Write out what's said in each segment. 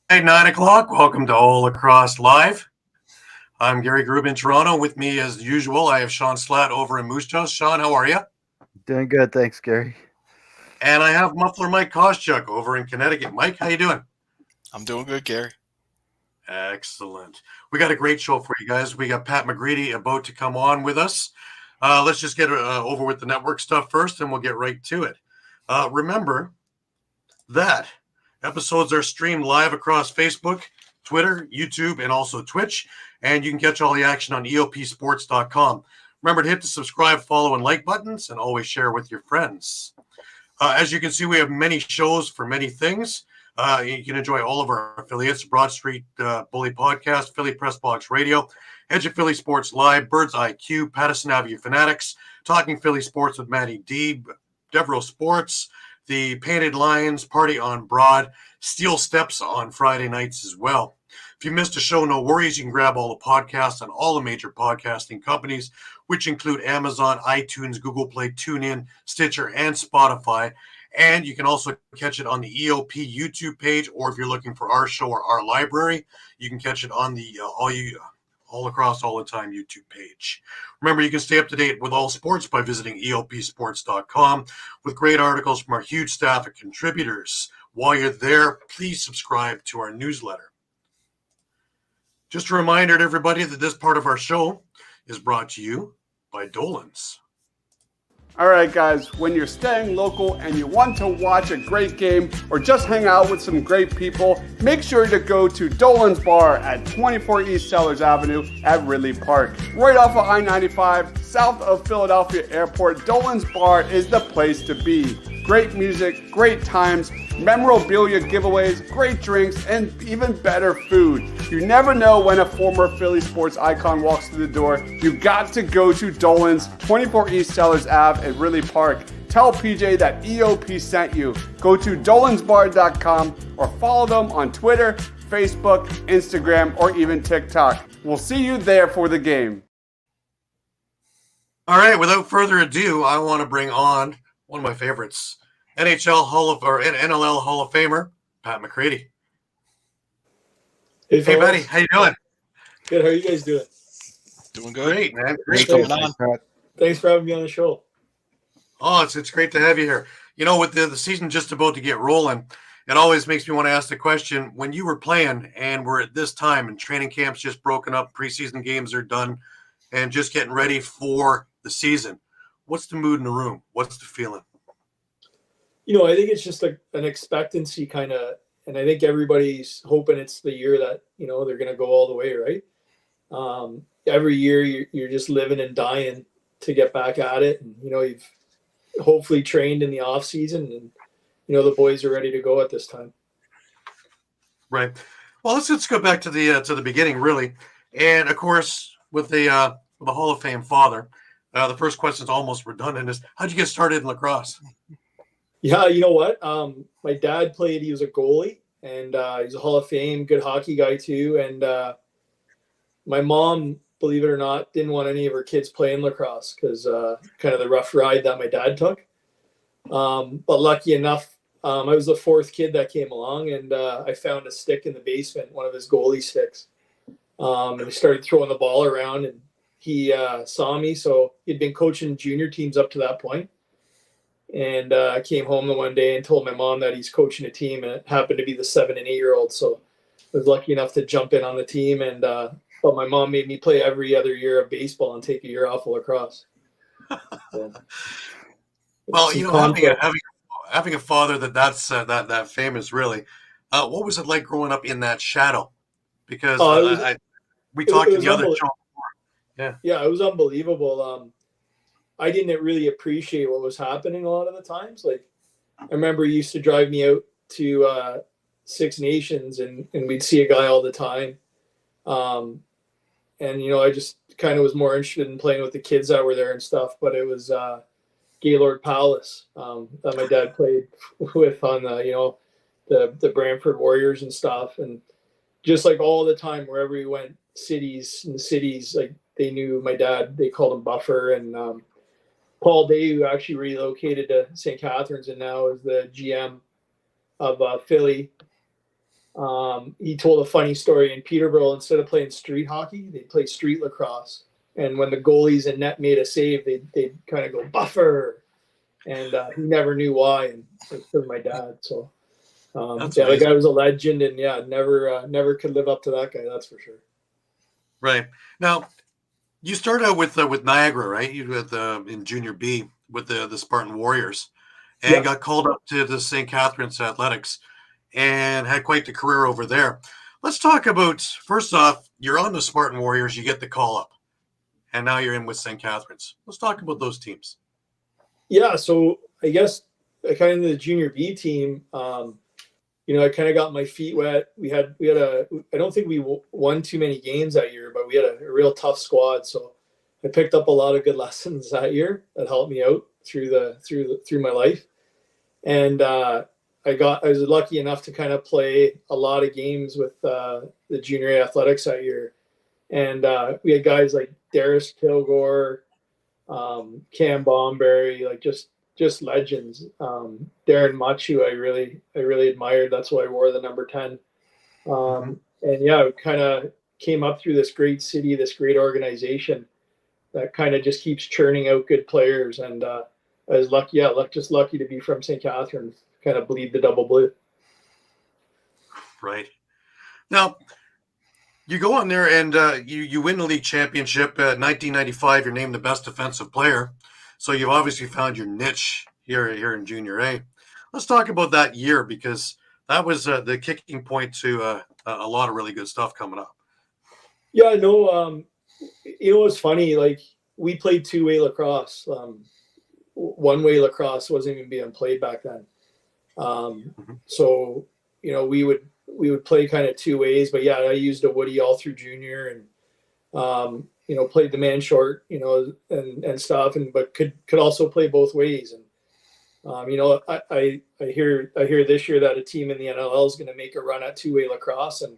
Hey, 9 o'clock. Welcome to All Lacrosse Live. I'm Gary Groob in Toronto. With me, as usual, I have Shawn Slaght over in Moose Jaw. Shawn, how are you? Doing good, thanks, Gary. And I have Muffler Mike Kostiuk over in Connecticut. Mike, how you doing? I'm doing good, Gary. Excellent. We got a great show for you guys. We got Pat McCready about to come on with us. Let's just get over with the network stuff first, and we'll get right to it. Remember that episodes are streamed live across Facebook, Twitter, YouTube, and also Twitch. And you can catch all the action on EOPsports.com. Remember to hit the subscribe, follow, and like buttons, and always share with your friends. As you can see, we have many shows for many things. You can enjoy all of our affiliates: Broad Street Bully Podcast, Philly Press Box Radio, Edge of Philly Sports Live, Bird's IQ, Patterson Avenue Fanatics, Talking Philly Sports with Matty D, Devereaux Sports, the Painted Lions, Party on Broad, Steel Steps on Friday nights as well. If you missed a show, no worries. You can grab all the podcasts on all the major podcasting companies, which include Amazon, iTunes, Google Play, TuneIn, Stitcher, and Spotify. And you can also catch it on the EOP YouTube page, or if you're looking for our show or our library, you can catch it on the All Across All the Time YouTube page. Remember, you can stay up to date with all sports by visiting EOPsports.com with great articles from our huge staff of contributors. While you're there, please subscribe to our newsletter. Just a reminder to everybody that this part of our show is brought to you by Dolan's. All right, guys, when you're staying local and you want to watch a great game or just hang out with some great people, make sure to go to Dolan's Bar at 24 East Sellers Avenue at Ridley Park. Right off of I-95, south of Philadelphia Airport, Dolan's Bar is the place to be. Great music, great times, memorabilia giveaways, great drinks, and even better food. You never know when a former Philly sports icon walks through the door. You got to go to Dolan's, 24 East Sellers Ave at Ridley Park. Tell PJ that EOP sent you. Go to dolansbar.com or follow them on Twitter, Facebook, Instagram, or even TikTok. We'll see you there for the game. All right, without further ado, I want to bring on one of my favorites, NLL Hall of Famer, Pat McCready. Hey, buddy, how you doing? Good. How are you guys doing? Doing good. Great, man. What's Great. going on? Thanks for having me on the show. Oh, it's great to have you here. You know, with the season just about to get rolling, it always makes me want to ask the question, when you were playing and we're at this time and training camps just broken up, preseason games are done, and just getting ready for the season, what's the mood in the room? What's the feeling? You know, I think it's just an expectancy kind of, and I think everybody's hoping it's the year that, you know, they're going to go all the way, right? Every year you're just living and dying to get back at it. And, you know, you've hopefully trained in the off season and, you know, the boys are ready to go at this time. Right. Well, let's go back to the beginning, really. And, of course, with the Hall of Fame father, the first question is almost redundant. Is how'd you get started in lacrosse? Yeah, you know what? My dad played. He was a goalie, and he's a Hall of Fame, good hockey guy too. And my mom, believe it or not, didn't want any of her kids playing lacrosse because kind of the rough ride that my dad took. But lucky enough, I was the fourth kid that came along, and I found a stick in the basement, one of his goalie sticks. And he started throwing the ball around, and he saw me. So he'd been coaching junior teams up to that point. And I came home the one day and told my mom that he's coaching a team, and it happened to be the 7 and 8 year old. So I was lucky enough to jump in on the team. And but my mom made me play every other year of baseball and take a year off of lacrosse. So, well, you know, having a father that's that famous, really. What was it like growing up in that shadow? Because we talked in the other show. Yeah, it was unbelievable. I didn't really appreciate what was happening a lot of the times. Like, I remember he used to drive me out to Six Nations, and we'd see a guy all the time. And, you know, I just kind of was more interested in playing with the kids that were there and stuff. But it was Gaylord Palace that my dad played with on the Brantford Warriors and stuff. And just like all the time, wherever we went, cities, like they knew my dad. They called him Buffer. And Paul Day, who actually relocated to St. Catharines and now is the GM of Philly. he told a funny story in Peterborough. Instead of playing street hockey, they play street lacrosse. And when the goalies in net made a save, they'd kind of go buffer. And he never knew why. And it was my dad. So, the guy was a legend, and never could live up to that guy. That's for sure. Right. Now, you started out with Niagara, right? You with in Junior B with the Spartan Warriors, and got called up to the St. Catharines Athletics, and had quite the career over there. Let's talk about, first off, you're on the Spartan Warriors, you get the call up, and now you're in with St. Catharines. Let's talk about those teams. Yeah, so I guess I kind of the Junior B team. I kind of got my feet wet. We had I don't think we won too many games that year, but we had a real tough squad. So I picked up a lot of good lessons that year that helped me out through my life. And I was lucky enough to kind of play a lot of games with the Junior A Athletics that year. And we had guys like Darius Kilgore, Cam Bomberry, like just legends. Darren Much, who I really admired. That's why I wore the number 10. And yeah, it kind of came up through this great city, this great organization that kind of just keeps churning out good players. And I was lucky to be from St. Catharines, kind of bleed the double blue. Right. Now, you go on there and you win the league championship. 1995, you're named the best defensive player. So you've obviously found your niche here in Junior A. Let's talk about that year, because that was the kicking point to a lot of really good stuff coming up. Yeah, no, it's funny. Like, we played two-way lacrosse. One-way lacrosse wasn't even being played back then. So, we would play kind of two ways. But yeah, I used a Woody all through junior, and played the man short, and stuff, but could also play both ways. And I hear this year that a team in the NLL is going to make a run at two-way lacrosse, and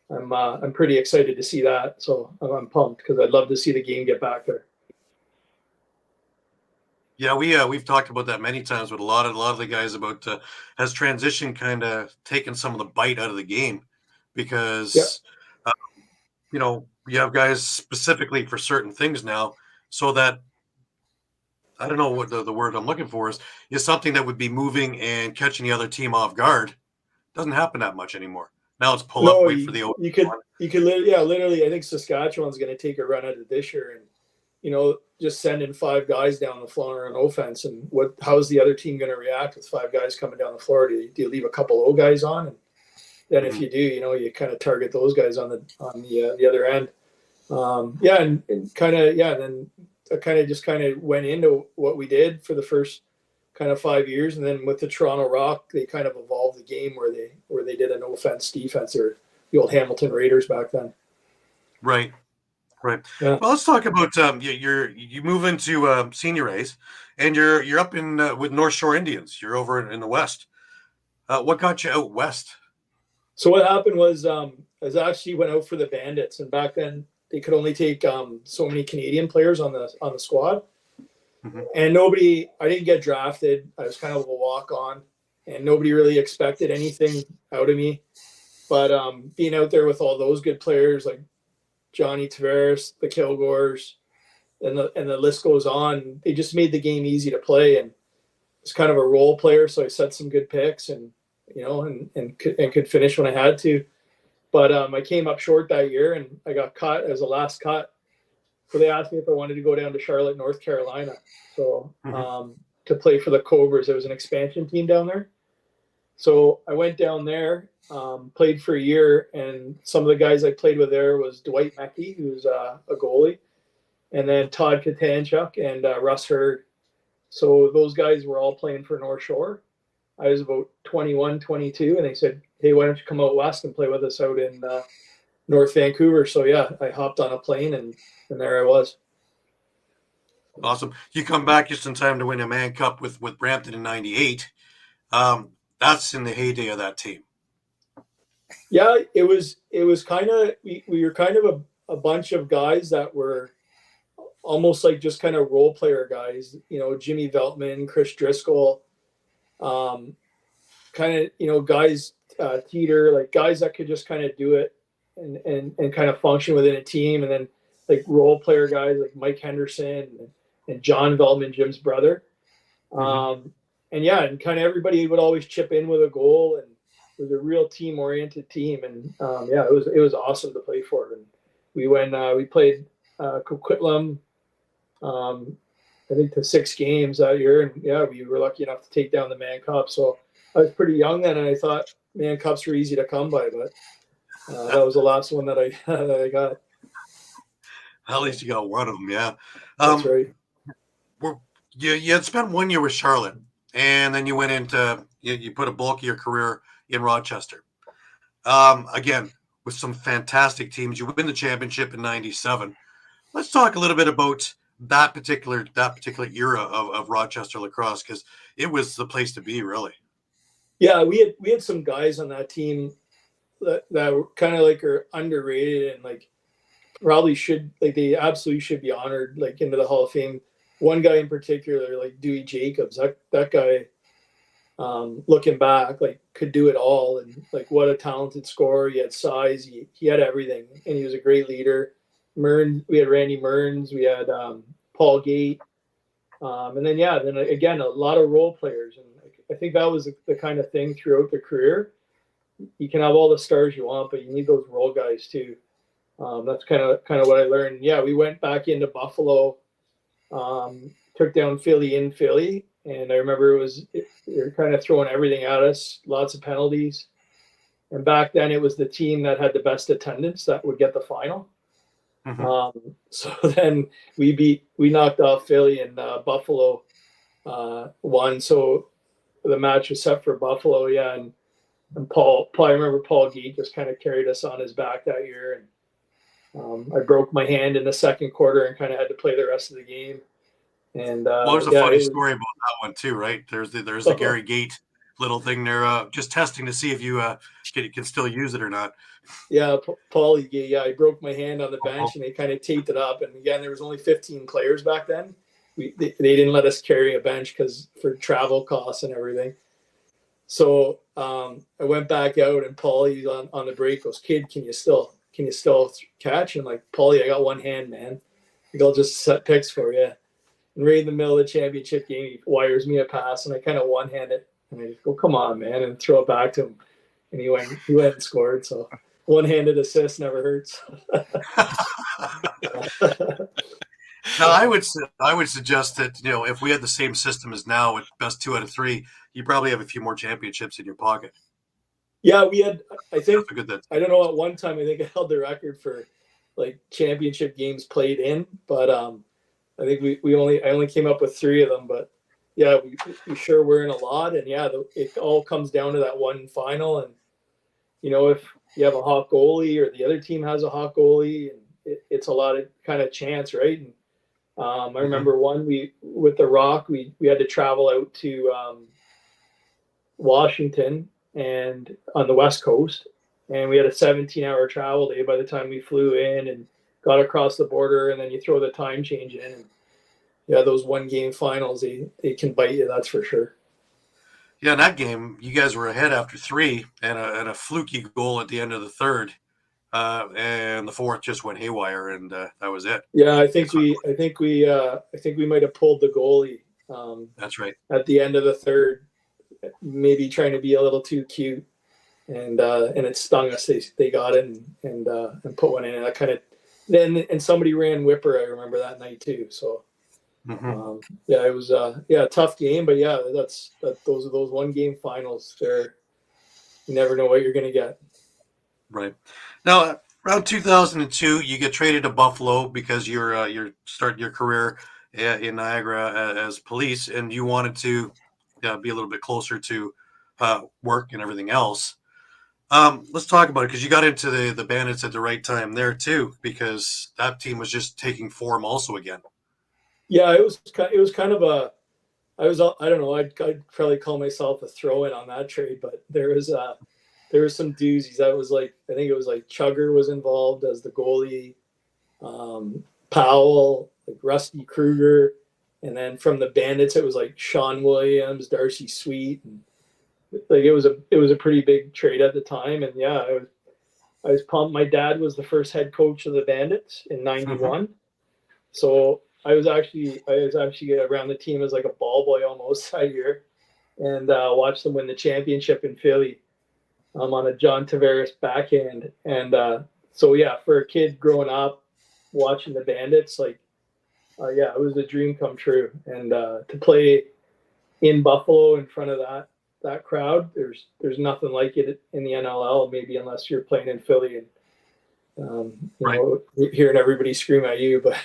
I'm pretty excited to see that. So I'm pumped because I'd love to see the game get back there. Yeah, we've talked about that many times with a lot of the guys about has transition kind of taken some of the bite out of the game, because you have guys specifically for certain things now, so that I don't know what the word I'm looking for is something that would be moving and catching the other team off guard. Doesn't happen that much anymore. Now it's pull up, wait for the open. You could literally. I think Saskatchewan's going to take a run at it this year, and just sending 5 guys down the floor on offense. And how is the other team going to react with 5 guys coming down the floor? Do you leave a couple of old guys on? And then if you do, you kind of target those guys on the other end. Then I kind of went into what we did for the first kind of 5 years, and then with the Toronto Rock, they kind of evolved the game where they did an offense defense, or the old Hamilton Raiders back then. Right. Yeah. Well, let's talk about you move into senior A's, and you're up in with North Shore Indians. You're over in the West. What got you out west? So what happened was I actually went out for the Bandits, and back then they could only take so many Canadian players on the squad, and I didn't get drafted. I was kind of a walk-on, and nobody really expected anything out of me. But being out there with all those good players like Johnny Tavares, the Kilgores, and the list goes on, they just made the game easy to play, and it's kind of a role player. So I set some good picks, and could finish when I had to. But I came up short that year, and I got cut as a last cut. So they asked me if I wanted to go down to Charlotte, North Carolina, so to play for the Cobras. There was an expansion team down there. So I went down there, played for a year, and some of the guys I played with there was Dwight Mecke, who's a goalie, and then Todd Katanchuk and Russ Hurd. So those guys were all playing for North Shore. I was about 21, 22, and they said, hey, why don't you come out west and play with us out in North Vancouver? So, yeah, I hopped on a plane, and there I was. Awesome. You come back just in time to win a Mann Cup with Brampton in 98. That's in the heyday of that team. Yeah, it was kind of, we were kind of a bunch of guys that were almost like just kind of role player guys, Jimmy Veltman, Chris Driscoll, kind of, guys Teeter, like guys that could just kind of do it and kind of function within a team. And then like role player guys like Mike Henderson and John Veltman, Jim's brother. And yeah, and kind of everybody would always chip in with a goal, and it was a real team oriented team. And yeah, it was awesome to play for. And we played Coquitlam, I think to 6 games that year. And yeah, we were lucky enough to take down the Man Cup. So I was pretty young then, and I thought Man Cups were easy to come by, but that was the last one that I got. At least you got one of them, yeah. That's right. You had spent 1 year with Charlotte, and then you went into you put a bulk of your career in Rochester. Again, with some fantastic teams. You win the championship in '97. Let's talk a little bit about that particular era of Rochester lacrosse, because it was the place to be, really. Yeah, we had some guys on that team that were kind of like are underrated and like probably should, like they absolutely should be honored like into the Hall of Fame. One guy in particular, like Dewey Jacobs, that guy, looking back, like could do it all, and like what a talented scorer. He had size, he had everything, and he was a great leader. We had Randy Mearns, we had Paul Gate, and then again a lot of role players, and I think that was the kind of thing throughout the career. You can have all the stars you want, but you need those role guys too. That's kind of what I learned. Yeah, we went back into Buffalo, took down Philly in Philly, and I remember they were kind of throwing everything at us, lots of penalties. And back then it was the team that had the best attendance that would get the final. So then we knocked off Philly, and Buffalo won. So the match was set for Buffalo, yeah. And I remember Paul Gate just kind of carried us on his back that year. And I broke my hand in the second quarter and kind of had to play the rest of the game. And there's a funny story about that one too, right? There's the Gary Gate little thing there, just testing to see if you can still use it or not. Yeah, Paulie, yeah, I broke my hand on the bench, and they kind of taped it up. And again, there was only 15 players back then. They didn't let us carry a bench because for travel costs and everything. So I went back out, and Paulie on the break goes, "Kid, can you still catch?" And I'm like, "Paulie, I got one hand, man. I'll just set picks for you." And right in the middle of the championship game, he wires me a pass, and I kind of one-hand it, and I just go, "Come on, man," and throw it back to him. And he went and scored. So one-handed assist never hurts. Now, I would suggest that, if we had the same system as now with best 2 out of 3, you probably have a few more championships in your pocket. Yeah, we had. I think I don't know. At one time, I think I held the record for like championship games played in, but I think I only came up with 3 of them. But yeah, we sure were in a lot, and yeah, it all comes down to that one final. And if you have a hot goalie or the other team has a hot goalie, and it's a lot of kind of chance, right? And I remember with the Rock, we had to travel out to Washington and on the West Coast, and we had a 17-hour travel day by the time we flew in and got across the border, and then you throw the time change in, and yeah, those 1-game finals, they can bite you, that's for sure. Yeah, in that game, you guys were ahead after 3 and a fluky goal at the end of the third, and the fourth just went haywire, and that was it. Yeah, I think we might have pulled the goalie. That's right. At the end of the third, maybe trying to be a little too cute, and it stung us. They got it and put one in, and that kind of and somebody ran Whipper. I remember that night too. So. Yeah, it was a tough game, but yeah, those 1-game finals. You never know what you're going to get. Right. Now, around 2002, you get traded to Buffalo because you're starting your career in Niagara as police, and you wanted to be a little bit closer to work and everything else. Let's talk about it, because you got into the Bandits at the right time there too, because that team was just taking form also again. Yeah, it was kind of I don't know, I'd probably call myself a throw-in on that trade, but there was some doozies. That was I think it was Chugger was involved as the goalie, Powell, Rusty Kruger, and then from the Bandits it was Sean Williams, Darcy Sweet, and like it was a pretty big trade at the time, and yeah, I was pumped. My dad was the first head coach of the Bandits in '91, so I was actually around the team as like a ball boy almost that year, and watched them win the championship in Philly on a John Tavares backhand. And so yeah, for a kid growing up watching the Bandits, like yeah, it was a dream come true. And to play in Buffalo in front of that crowd, there's nothing like it in the NLL, maybe unless you're playing in Philly and you know, hearing everybody scream at you. But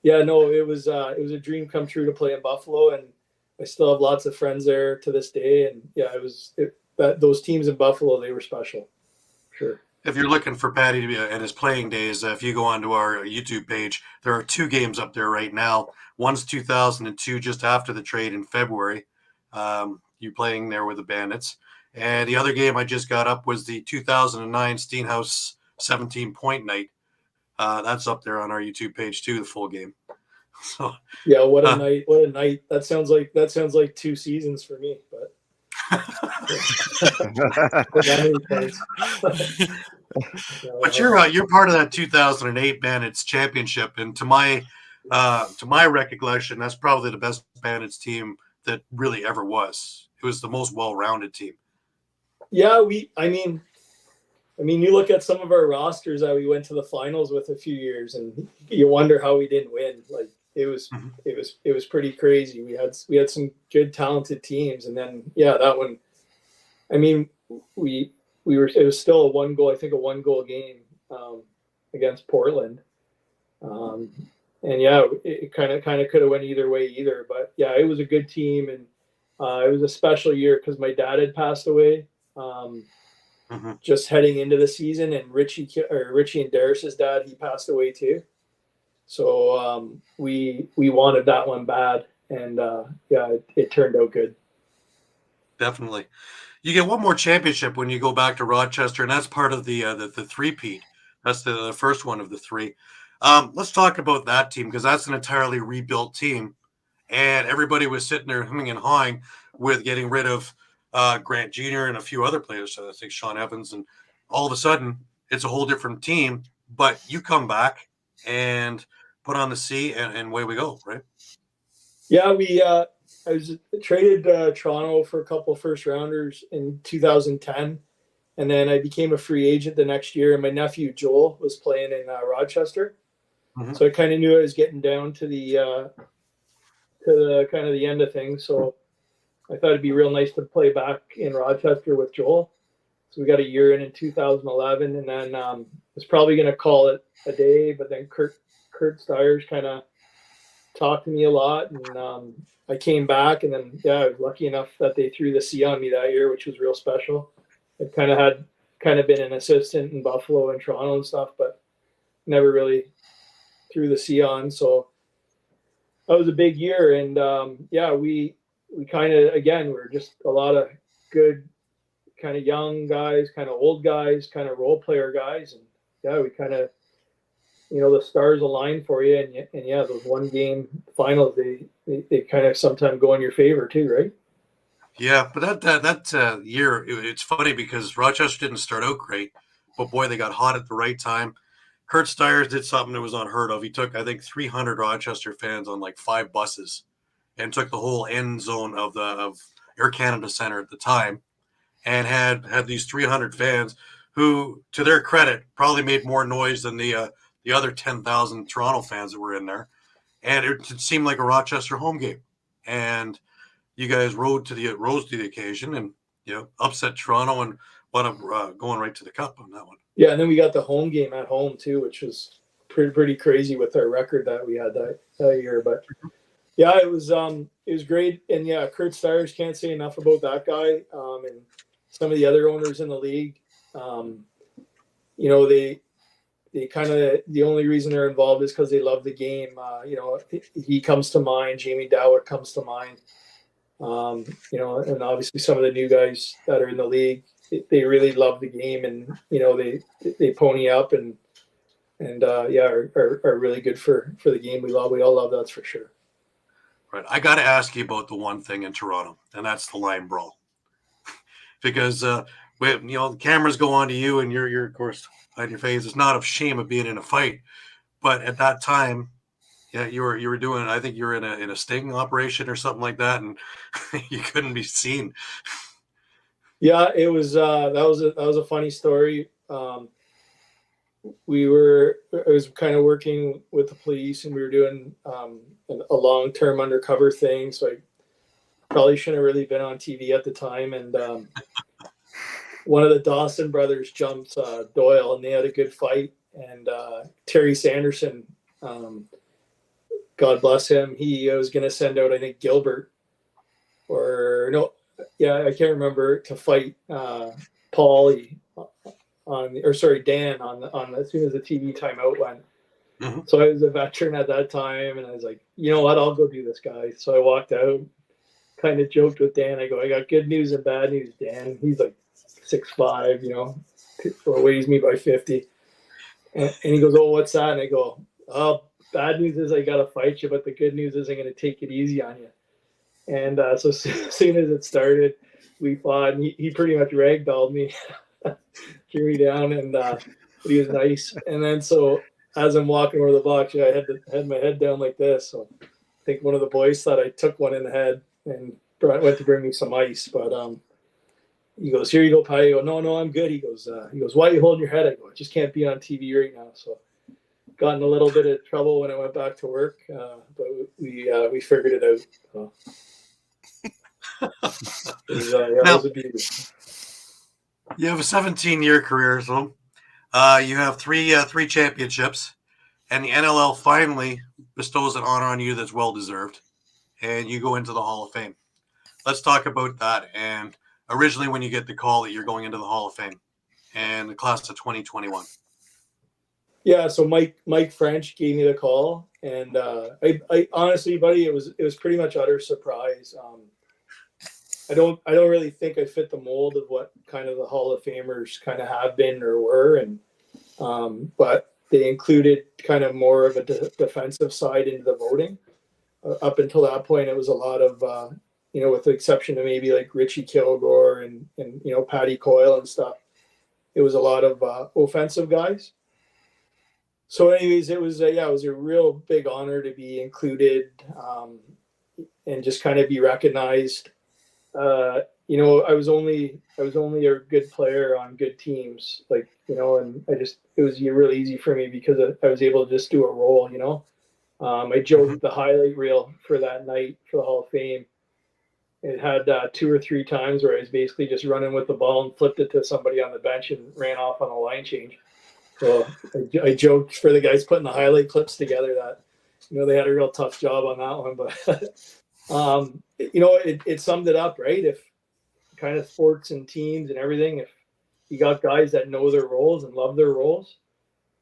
yeah, no, it was a dream come true to play in Buffalo, and I still have lots of friends there to this day. And yeah, those teams in Buffalo, they were special. Sure. If you're looking for Patty to be at his playing days, if you go onto our YouTube page, there are 2 games up there right now. One's 2002, just after the trade in February. You playing there with the Bandits. And the other game I just got up was the 2009 Steenhouse 17-point night. That's up there on our YouTube page too, the full game. So yeah, what a night! What a night! That sounds like 2 seasons for me, but. But you're part of that 2008 Bandits championship, and to my recollection, that's probably the best Bandits team that really ever was. It was the most well-rounded team. Yeah, I mean, you look at some of our rosters that we went to the finals with a few years, and you wonder how we didn't win. Like it was pretty crazy. We had some good, talented teams, and then yeah, that one. I mean, it was still a 1-goal game against Portland, and yeah, it kind of could have went either way either. But yeah, it was a good team, and it was a special year because my dad had passed away. Just heading into the season, and Richie and Darius's dad, he passed away too. So we wanted that one bad, and yeah, it turned out good. Definitely. You get one more championship when you go back to Rochester, and that's part of the three-peat. That's the first one of the 3. Let's talk about that team, because that's an entirely rebuilt team, and everybody was sitting there humming and hawing with getting rid of Grant Jr. and a few other players, so I think Sean Evans, and all of a sudden it's a whole different team. But you come back and put on the C, and away we go, right? Yeah, I was traded Toronto for a couple of first rounders in 2010, and then I became a free agent the next year. And my nephew Joel was playing in Rochester, so I kind of knew I was getting down to the kind of the end of things. So I thought it'd be real nice to play back in Rochester with Joel. So we got a year in 2011, and then was probably going to call it a day, but then Kurt Stiers kind of talked to me a lot, and I came back, and then yeah, I was lucky enough that they threw the C on me that year, which was real special. I had been an assistant in Buffalo and Toronto and stuff, but never really threw the C on. So that was a big year, and yeah, we kind of, again, we're just a lot of good kind of young guys, kind of old guys, kind of role player guys, and yeah, we kind of, the stars align for you, and yeah, those 1-game finals, they kind of sometimes go in your favor too, right? Yeah, but that year, it's funny because Rochester didn't start out great, but boy, they got hot at the right time. Kurt Stiers did something that was unheard of. He took, I think, 300 Rochester fans on like 5 buses, and took the whole end zone of Air Canada Center at the time, and had these 300 fans who, to their credit, probably made more noise than the other 10,000 Toronto fans that were in there. And it seemed like a Rochester home game. And you guys rose to the occasion, and upset Toronto and wound up going right to the cup on that one. Yeah, and then we got the home game at home too, which was pretty crazy with our record that we had that year. But yeah, it was great. And yeah, Kurt Stiers, can't say enough about that guy, and some of the other owners in the league. They kind of, the only reason they're involved is because they love the game. He comes to mind. Jamie Dowett comes to mind. And obviously some of the new guys that are in the league, they really love the game, and they pony up and are really good for the game. We all love, that's for sure. Right. I got to ask you about the one thing in Toronto, and that's the line brawl. because when the cameras go on to you and you're of course on your face. It's not of shame of being in a fight, but at that time, yeah, you were doing. I think you were in a sting operation or something like that, and you couldn't be seen. Yeah, it was that was a funny story. I was kind of working with the police, and we were doing a long-term undercover thing. So I probably shouldn't have really been on TV at the time. And one of the Dawson brothers jumped Doyle, and they had a good fight. And Terry Sanderson, God bless him, he was going to send out, I think, Gilbert or no, yeah, I can't remember, to fight Paulie Dan on as soon as the TV timeout went. Mm-hmm. So I was a veteran at that time, and I was like, you know what, I'll go do this, guy. So I walked out, kind of joked with Dan. I go, I got good news and bad news, Dan. He's like 6'5", or weighs me by 50. And he goes, oh, what's that? And I go, oh, bad news is I got to fight you, but the good news is I'm going to take it easy on you. And so as soon as it started, we fought, and he pretty much ragdolled me, threw me down, and he was nice. And then so as I'm walking over the block, I had my head down like this. So I think one of the boys thought I took one in the head and went to bring me some ice. But he goes, here you go, Pi. I go, no, I'm good. He goes, why are you holding your head? I go, I just can't be on TV right now. So got in a little bit of trouble when I went back to work, but we figured it out. So. Now, was a beauty. You have a 17-year career, so you have three championships, and the NLL finally bestows an honor on you that's well deserved, and you go into the Hall of Fame. Let's talk about that. And originally, when you get the call that you're going into the Hall of Fame, and the class of 2021. Yeah, so Mike French gave me the call, and I honestly, buddy, it was pretty much utter surprise. I don't really think I fit the mold of what kind of the Hall of Famers kind of have been or were, and but they included kind of more of a defensive side into the voting. Up until that point, it was a lot of with the exception of maybe like Richie Kilgore and Patty Coyle and stuff, it was a lot of offensive guys. So, anyways, it was a real big honor to be included and just kind of be recognized. I was only a good player on good teams, and it was really easy for me because I was able to just do a role. I joked the highlight reel for that night for the Hall of Fame. It had 2 or 3 times where I was basically just running with the ball and flipped it to somebody on the bench and ran off on a line change. So I joked for the guys putting the highlight clips together that, they had a real tough job on that one. But, it summed it up, right? If kind of sports and teams and everything, if you got guys that know their roles and love their roles,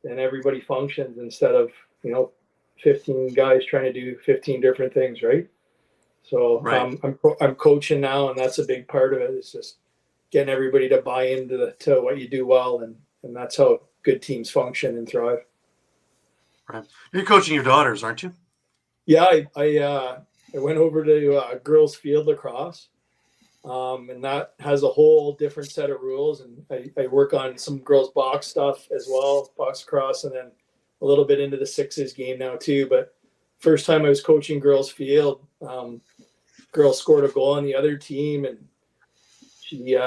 then everybody functions instead of, 15 guys trying to do 15 different things, right? So right. I'm coaching now, and that's a big part of it. It's just getting everybody to buy into to what you do well, and that's how good teams function and thrive. Right. You're coaching your daughters, aren't you? Yeah, I went over to girls field lacrosse, and that has a whole different set of rules. And I work on some girls box stuff as well, box lacrosse, and then a little bit into the sixes game now too. But first time I was coaching girls field, girl scored a goal on the other team, and she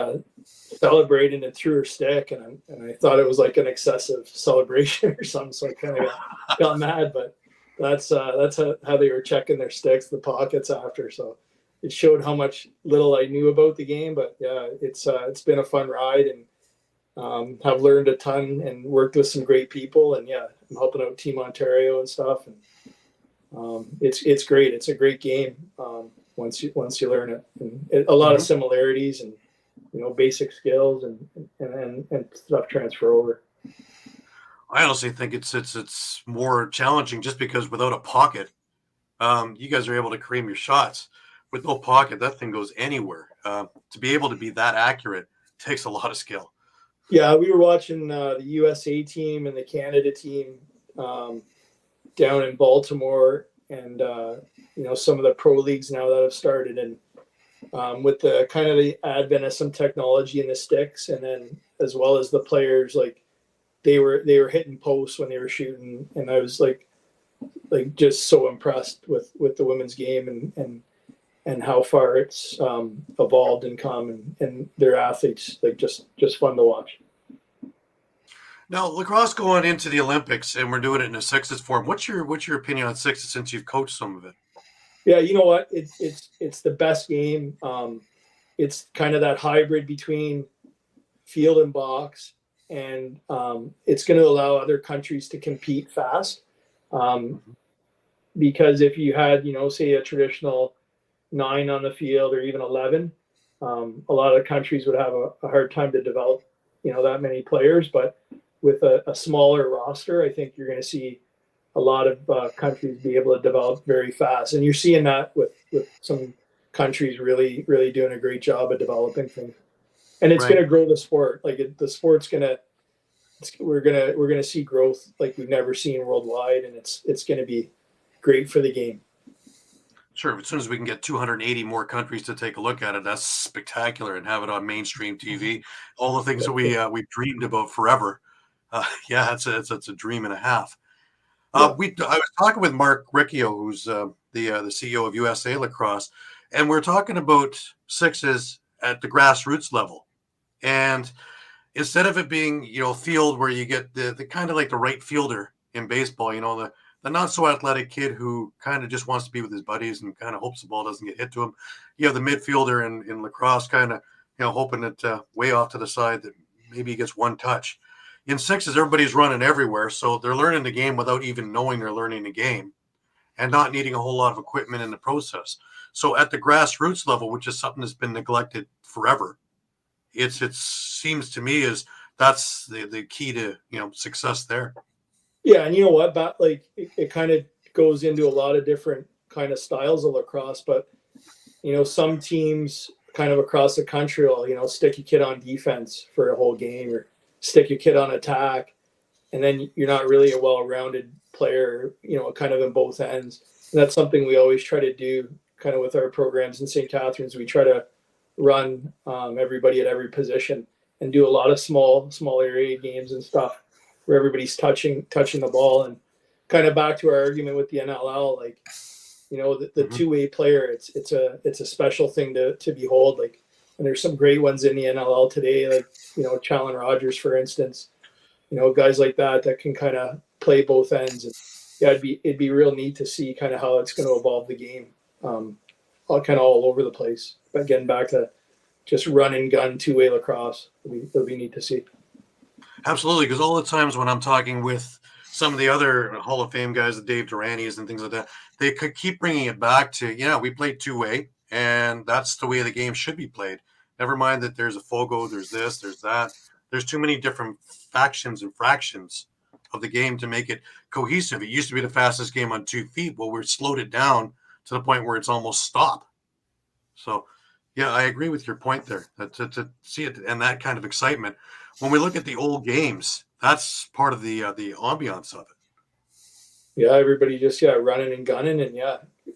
celebrated and threw her stick, and I thought it was like an excessive celebration or something, so I kind of got mad. But that's how they were checking their sticks, the pockets after. So it showed how much little I knew about the game. But yeah, it's been a fun ride, and have learned a ton and worked with some great people. And yeah, I'm helping out Team Ontario and stuff, and it's great. It's a great game once you learn it, and a lot of similarities and basic skills and stuff transfer over. I honestly think it's more challenging just because without a pocket, you guys are able to cream your shots. With no pocket, that thing goes anywhere. To be able to be that accurate takes a lot of skill. Yeah, we were watching the USA team and the Canada team down in Baltimore, and some of the pro leagues now that have started, and with the kind of the advent of some technology in the sticks, and then as well as the players, like they were hitting posts when they were shooting, and I was like just so impressed with the women's game and how far it's evolved and come, and their athletes, like just fun to watch. Now, lacrosse going into the Olympics, and we're doing it in a sixes form. What's your opinion on sixes since you've coached some of it? Yeah, you know what? It's the best game. It's kind of that hybrid between field and box, and it's going to allow other countries to compete fast. Because if you had, say a traditional 9 on the field or even 11, a lot of countries would have a hard time to develop, that many players. But with a smaller roster, I think you're going to see a lot of countries be able to develop very fast. And you're seeing that with some countries really, really doing a great job of developing things. And it's going to grow the sport. Like the sport's we're gonna see growth like we've never seen worldwide, and it's going to be great for the game. Sure. As soon as we can get 280 more countries to take a look at it, that's spectacular, and have it on mainstream TV. All the things that we've dreamed about forever. It's a dream and a half. I was talking with Mark Riccio, who's the CEO of USA Lacrosse, and we're talking about sixes at the grassroots level. And instead of it being, field where you get the kind of like the right fielder in baseball, the not so athletic kid who kind of just wants to be with his buddies and kind of hopes the ball doesn't get hit to him. You have the midfielder in lacrosse kind of, hoping it way off to the side that maybe he gets one touch. In sixes, everybody's running everywhere, so they're learning the game without even knowing they're learning the game and not needing a whole lot of equipment in the process. So at the grassroots level, which is something that's been neglected forever, it seems to me that's the key to success there. Yeah, and you know what? But it kind of goes into a lot of different kind of styles of lacrosse. But some teams kind of across the country will stick your kid on defense for a whole game, or stick your kid on attack, and then you're not really a well-rounded player, kind of in both ends. And that's something we always try to do, kind of with our programs in St. Catharines. We try to run everybody at every position and do a lot of small area games and stuff where everybody's touching the ball. And kind of back to our argument with the NLL, the two-way player, it's a special thing to behold. And there's some great ones in the NLL today, like Challen Rogers, for instance. Guys like that can kind of play both ends. And it'd be real neat to see kind of how it's going to evolve the game, all over the place. But getting back to just run and gun two-way lacrosse, it'll be neat to see. Absolutely, because all the times when I'm talking with some of the other Hall of Fame guys, the Dave Duranys and things like that, they could keep bringing it back to, we played two-way, and that's the way the game should be played. Never mind that there's a Fogo, there's this, there's that. There's too many different factions and fractions of the game to make it cohesive. It used to be the fastest game on 2 feet. Well, we've slowed it down to the point where it's almost stop. So, yeah, I agree with your point there. To see it and that kind of excitement. When we look at the old games, that's part of the ambiance of it. Yeah, everybody just running and gunning, and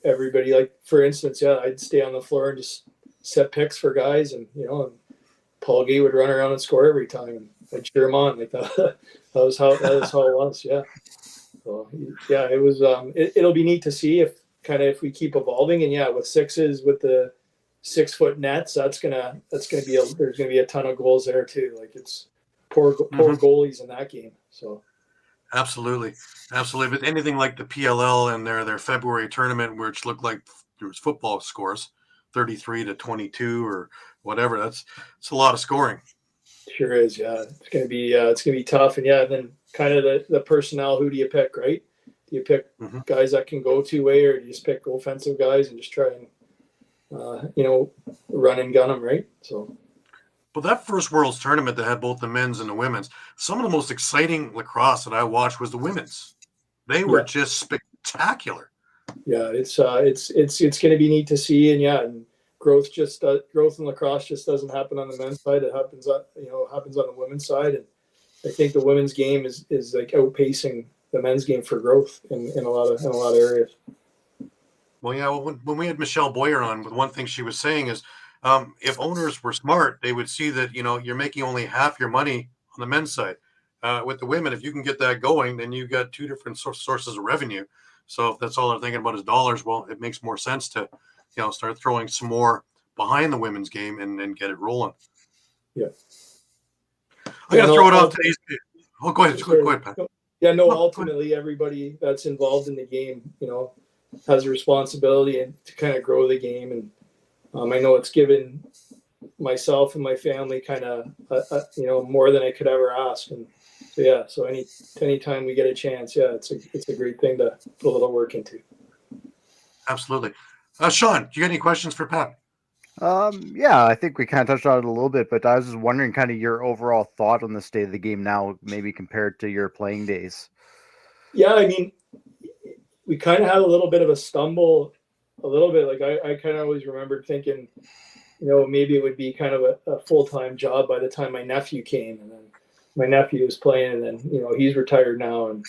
everybody, like, for instance, I'd stay on the floor and just set picks for guys, and and Paul Gay would run around and score every time, and I'd cheer him on. Like that was how it was. Yeah. So it was. It'll be neat to see if we keep evolving, and with sixes, with the 6-foot nets, there's gonna be a ton of goals there too. Like it's poor goalies in that game. So absolutely. But anything like the PLL and their February tournament, which looked like there was football scores, 33-22 or whatever, it's a lot of scoring. Sure is. Yeah, it's gonna be tough, and then kind of the personnel. Who do you pick? Right? Do you pick guys that can go two-way, or do you just pick offensive guys and just try and run and gun them, right? So, well, that first World's tournament that had both the men's and the women's, some of the most exciting lacrosse that I watched was the women's. They were just spectacular. Yeah, it's going to be neat to see, and growth in lacrosse just doesn't happen on the men's side. It happens on the women's side, and I think the women's game is like outpacing the men's game for growth in a lot of areas. Well, when we had Michelle Boyer on, one thing she was saying is If owners were smart, they would see that you're making only half your money on the men's side. With the women, if you can get that going, then you've got two different sources of revenue. So if that's all they're thinking about is dollars, well, it makes more sense to start throwing some more behind the women's game and get it rolling. Yeah. I'm going to throw it out today's. Oh, go ahead. Go ahead, Pat. Yeah, no, ultimately everybody that's involved in the game, has a responsibility and to kind of grow the game. And I know it's given myself and my family kind of, more than I could ever ask. And so, yeah, so anytime we get a chance, yeah, it's a great thing to put a little work into. Absolutely. Shawn, do you got any questions for Pat? Yeah, I think we kind of touched on it a little bit, but I was just wondering kind of your overall thought on the state of the game now, maybe compared to your playing days. Yeah, I mean, we kind of had a little bit of a stumble, a little bit. Like I kind of always remembered thinking, maybe it would be kind of a full-time job by the time my nephew came, and then my nephew was playing, and then he's retired now, and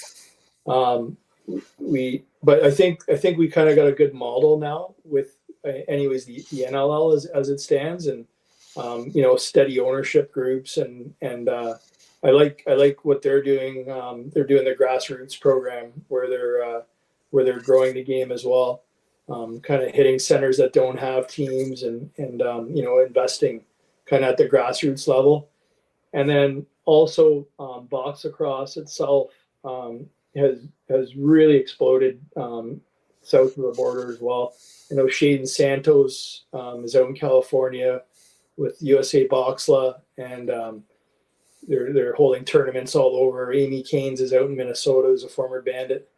but I think we kind of got a good model now with. Anyways, the NLL as it stands, and steady ownership groups, and I like what they're doing. They're doing the grassroots program where they're growing the game as well, kind of hitting centers that don't have teams, and investing kind of at the grassroots level, and then also box lacrosse itself has really exploded. South of the border as well. I know Shaden Santos is out in California with USA Boxla, and they're holding tournaments all over. Amy Caines is out in Minnesota as a former Bandit,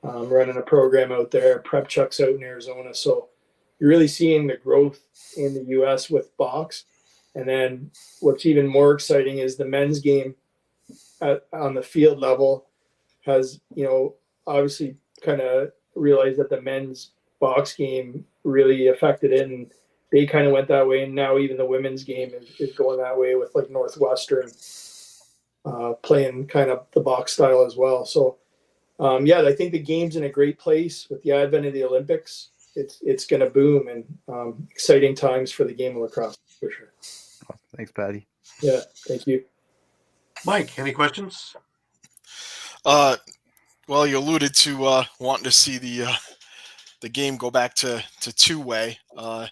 running a program out there. Prep Chuck's out in Arizona. So you're really seeing the growth in the U.S. with box. And then what's even more exciting is the men's game on the field level has, obviously kind of realized that the men's box game really affected it, and they kind of went that way, and now even the women's game is going that way with like Northwestern playing kind of the box style as well. So I think the game's in a great place with the advent of the Olympics. It's going to boom, and exciting times for the game of lacrosse for sure. Thanks, Patty. Yeah, thank you. Mike, any questions? Well, you alluded to wanting to see the game go back to two-way. I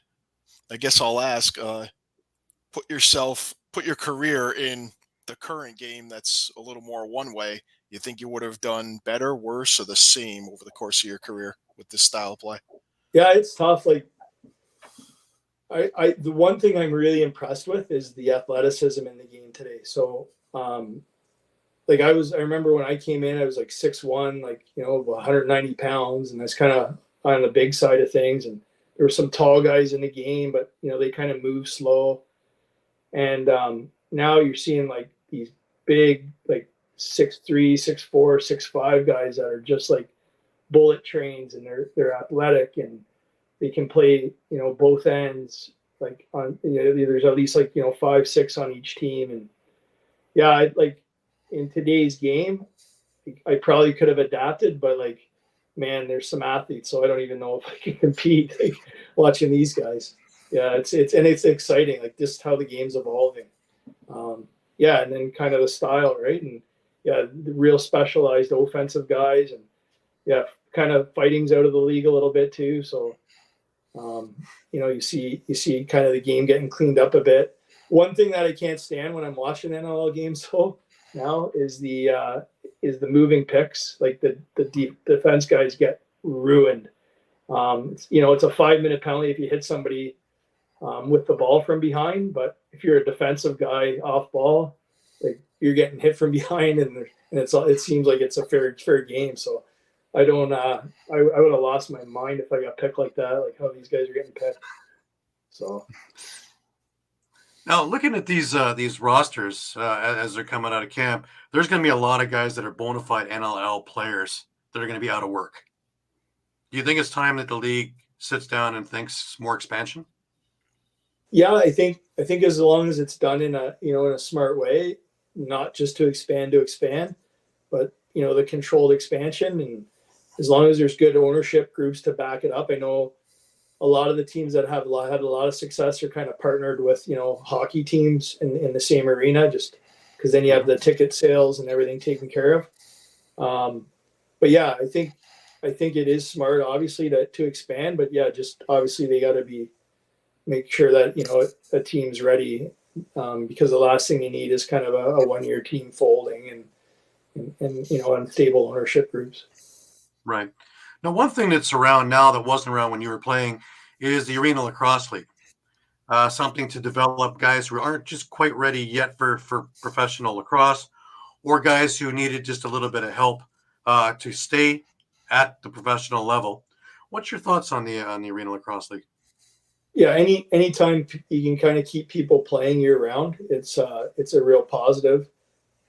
guess I'll ask, put your career in the current game that's a little more one-way. You think you would have done better, worse, or the same over the course of your career with this style of play? Yeah, it's tough. Like the one thing I'm really impressed with is the athleticism in the game today. So I remember when I came in, I was like 6'1", 190 pounds, and I was kind of on the big side of things. And there were some tall guys in the game, but they kind of move slow. And now you're seeing like these big, like 6'3", 6'4", 6'5" guys that are just like bullet trains, and they're athletic, and they can play both ends. Like on there's at least 5, 6 on each team, and yeah, in today's game, I probably could have adapted, but man, there's some athletes, so I don't even know if I can compete. Watching these guys, yeah, it's exciting. Just how the game's evolving. And then kind of the style, right? And yeah, the real specialized offensive guys, and yeah, kind of fighting's out of the league a little bit too. So, you see kind of the game getting cleaned up a bit. One thing that I can't stand when I'm watching NLL games though now is the moving picks. Like the deep defense guys get ruined. It's a 5-minute penalty if you hit somebody with the ball from behind, but if you're a defensive guy off ball, you're getting hit from behind, and it seems like it's a fair game. So I don't I would have lost my mind if I got picked like that, like how these guys are getting picked. So now looking at these rosters as they're coming out of camp, there's going to be a lot of guys that are bona fide NLL players that are going to be out of work. Do you think it's time that the league sits down and thinks more expansion? Yeah, I think as long as it's done in a smart way, not just to expand, but the controlled expansion, and as long as there's good ownership groups to back it up. I know a lot of the teams that have had a lot of success are kind of partnered with, hockey teams in the same arena, just because then you have the ticket sales and everything taken care of. But yeah, I think it is smart, obviously, to expand. But yeah, just obviously they got to make sure that a team's ready, because the last thing you need is kind of a 1-year team folding and unstable ownership groups. Right. Now, one thing that's around now that wasn't around when you were playing is the Arena Lacrosse League. Something to develop guys who aren't just quite ready yet for professional lacrosse, or guys who needed just a little bit of help to stay at the professional level. What's your thoughts on the Arena Lacrosse League? Yeah, anytime you can kind of keep people playing year round, it's a real positive.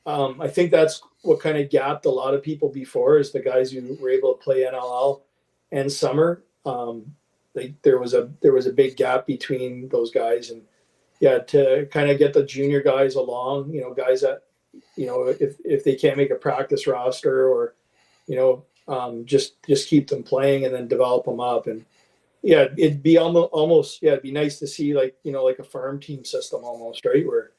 I think that's what kind of gapped a lot of people before, is the guys who were able to play NLL and summer. There was a big gap between those guys, and yeah, to kind of get the junior guys along, guys that, if they can't make a practice roster, or just keep them playing and then develop them up. And yeah, it'd be almost it'd be nice to see like a farm team system almost, right? Where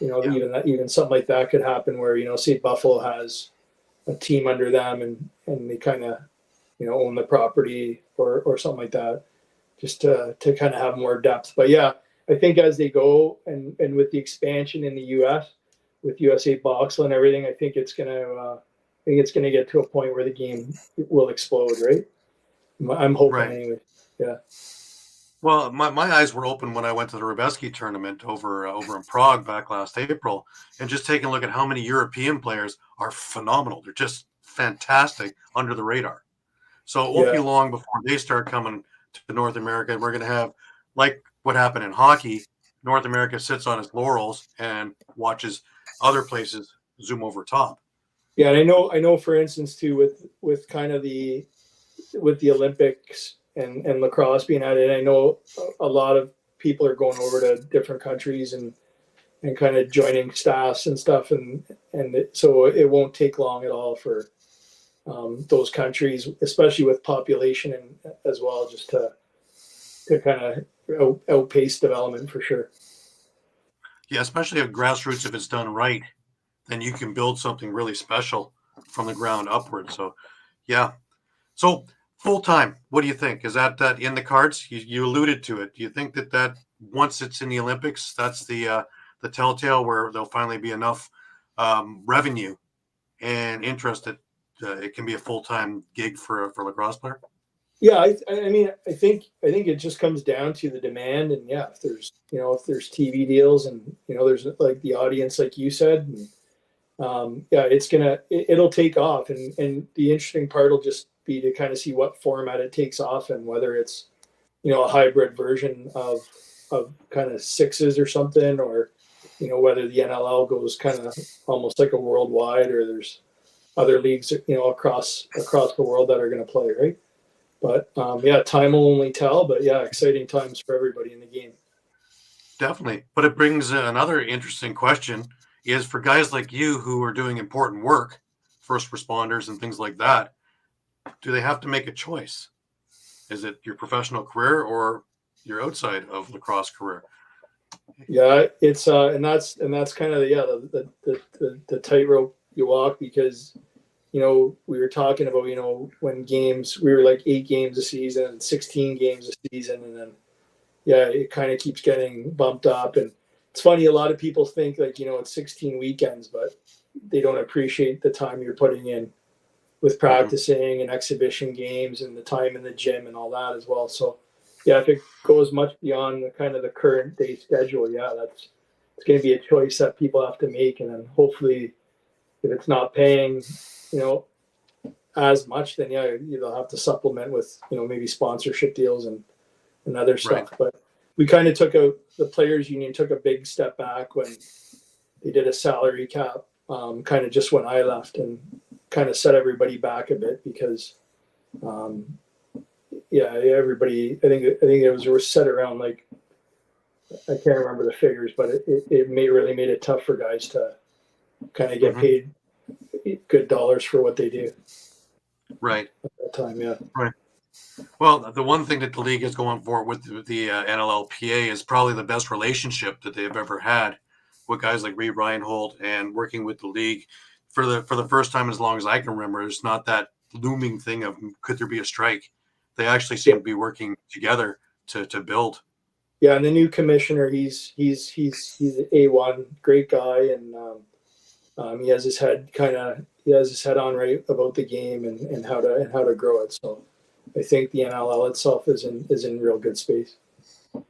even something like that could happen, where say Buffalo has a team under them and they kind of own the property or something like that, just to kind of have more depth. But yeah, I think as they go and with the expansion in the U.S. with USA Boxel and everything, I think it's gonna get to a point where the game will explode, right? I'm hoping, right. Anyway. Yeah. Well, my eyes were open when I went to the Rubeski tournament over in Prague back last April, and just taking a look at how many European players are phenomenal. They're just fantastic under the radar. So it won't be long before they start coming to North America, and we're going to have, like what happened in hockey, North America sits on its laurels and watches other places zoom over top. Yeah, and I know, for instance, too, with kind of with the Olympics and lacrosse being added, I know a lot of people are going over to different countries and kind of joining staffs and stuff, and so it won't take long at all for those countries, especially with population and as well, just to kind of outpace development for sure. Yeah, especially at grassroots, if it's done right, then you can build something really special from the ground upward. So, yeah. So full time, what do you think? Is that in the cards? You alluded to it. Do you think that once it's in the Olympics, that's the telltale where there'll finally be enough revenue and interest that it can be a full-time gig for a lacrosse player? Yeah, I mean, I think it just comes down to the demand, and yeah, if there's TV deals and there's like the audience, like you said, and, it'll take off, and the interesting part will just be to kind of see what format it takes off, and whether it's a hybrid version of kind of sixes or something, or whether the NLL goes kind of almost like a worldwide, or there's other leagues across the world that are going to play, right? But time will only tell. But yeah, exciting times for everybody in the game. Definitely. But it brings another interesting question: is for guys like you who are doing important work, first responders and things like that, do they have to make a choice? Is it your professional career or your outside of lacrosse career? Yeah, it's and that's kind of the tightrope you walk, because we were talking about when games, we were like 8 games a season and 16 games a season, and then it kind of keeps getting bumped up. And it's funny, a lot of people think like it's 16 weekends, but they don't appreciate the time you're putting in with practicing and exhibition games and the time in the gym and all that as well. So yeah, if it goes much beyond the current day schedule, it's going to be a choice that people have to make. And then hopefully, if it's not paying as much, then they'll have to supplement with maybe sponsorship deals and other stuff. Right. But we kind of the players union took a big step back when they did a salary cap, kind of just when I left, and kind of set everybody back a bit, because everybody, I think it was set around, like, I can't remember the figures, but it really made it tough for guys to kind of get paid good dollars for what they do. Right. At that time, yeah. Right. Well, the one thing that the league is going for with the NLLPA is probably the best relationship that they've ever had with guys like Reed Reinhold, and working with the league for the first time as long as I can remember. It's not that looming thing of could there be a strike. They actually seem to be working together to build. Yeah, and the new commissioner, he's A1, great guy, and he has his head on right about the game and how to grow it. So I think the NLL itself is in real good space. Well,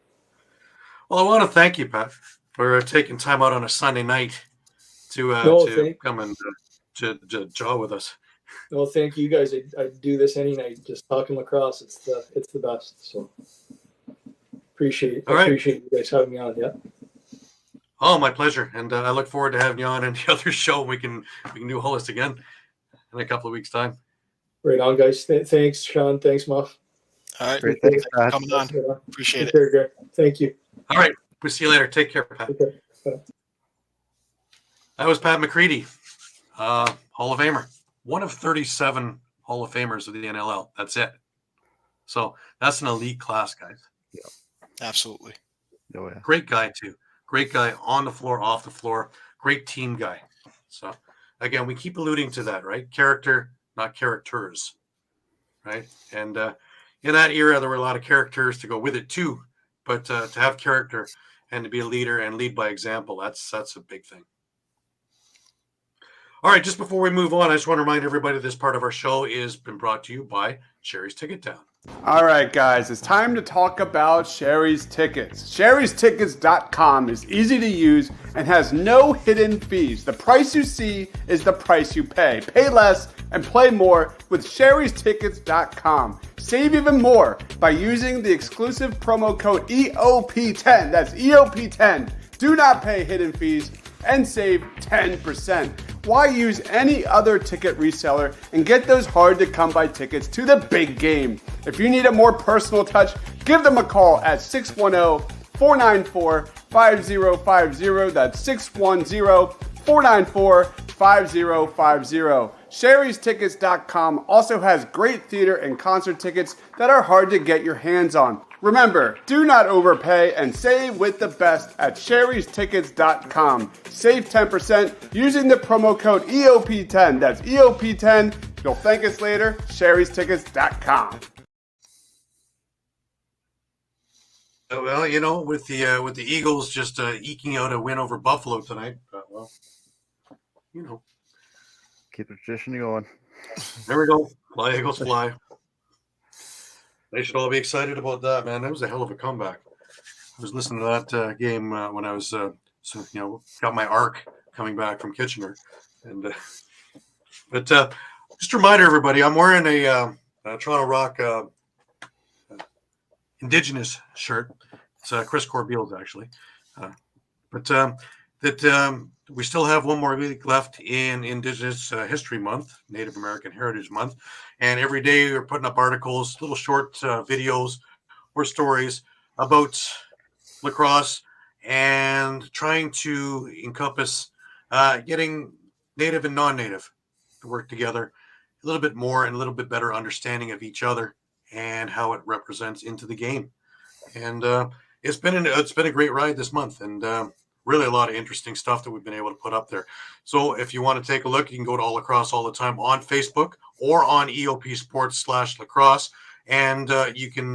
I want to thank you, Pat, for taking time out on a Sunday night to come and to jaw with us. No, thank you guys. I do this any night. Just talking lacrosse, it's the best. So appreciate you guys having me on. Yeah. Oh, my pleasure, and I look forward to having you on the other show. We can do Hollis again in a couple of weeks' time. Right on, guys. Thanks, Shawn. Thanks, Muff. All right. Great. Thanks, Pat. Coming on. Appreciate it. Care, thank you. All right. We'll see you later. Take care, Pat. Okay. Bye. That was Pat McCready, Hall of Famer. One of 37 Hall of Famers of the NLL. That's it. So that's an elite class, guys. Yeah. Absolutely. Oh, yeah. Great guy, too. Great guy on the floor, off the floor. Great team guy. So, again, we keep alluding to that, right? Character, not characters, right? And in that era, there were a lot of characters to go with it, too. But to have character and to be a leader and lead by example, that's a big thing. All right, just before we move on, I just want to remind everybody this part of our show has been brought to you by Sherry's Ticket Town. All right, guys, it's time to talk about Sherry's Tickets. Sherry'sTickets.com is easy to use and has no hidden fees. The price you see is the price you pay. Pay less and play more with Sherry'sTickets.com. Save even more by using the exclusive promo code EOP10. That's EOP10. Do not pay hidden fees and save 10%. Why use any other ticket reseller and get those hard-to-come-by tickets to the big game? If you need a more personal touch, give them a call at 610-494-5050. That's 610-494-5050. Sherry'sTickets.com also has great theater and concert tickets that are hard to get your hands on. Remember, do not overpay and save with the best at Sherry'sTickets.com. Save 10% using the promo code EOP10. That's EOP10. You'll thank us later. Sherry'sTickets.com. Well, with the Eagles just eking out a win over Buffalo tonight, Keep the tradition going. there we go. Fly, Eagles, fly. They should all be excited about that, man. That was a hell of a comeback. I was listening to that game when I was, got my arc coming back from Kitchener, and but just a reminder, everybody, I'm wearing a Toronto Rock Indigenous shirt. It's Chris Corbeil's actually, but we still have one more week left in Indigenous History Month, Native American Heritage Month. And every day we're putting up articles, little short videos or stories about lacrosse and trying to encompass getting Native and non-Native to work together a little bit more and a little bit better understanding of each other and how it represents into the game. And it's been a great ride this month, and really a lot of interesting stuff that we've been able to put up there. So if you want to take a look, you can go to All Lacrosse All the Time on Facebook or on EOP Sports/lacrosse, and you can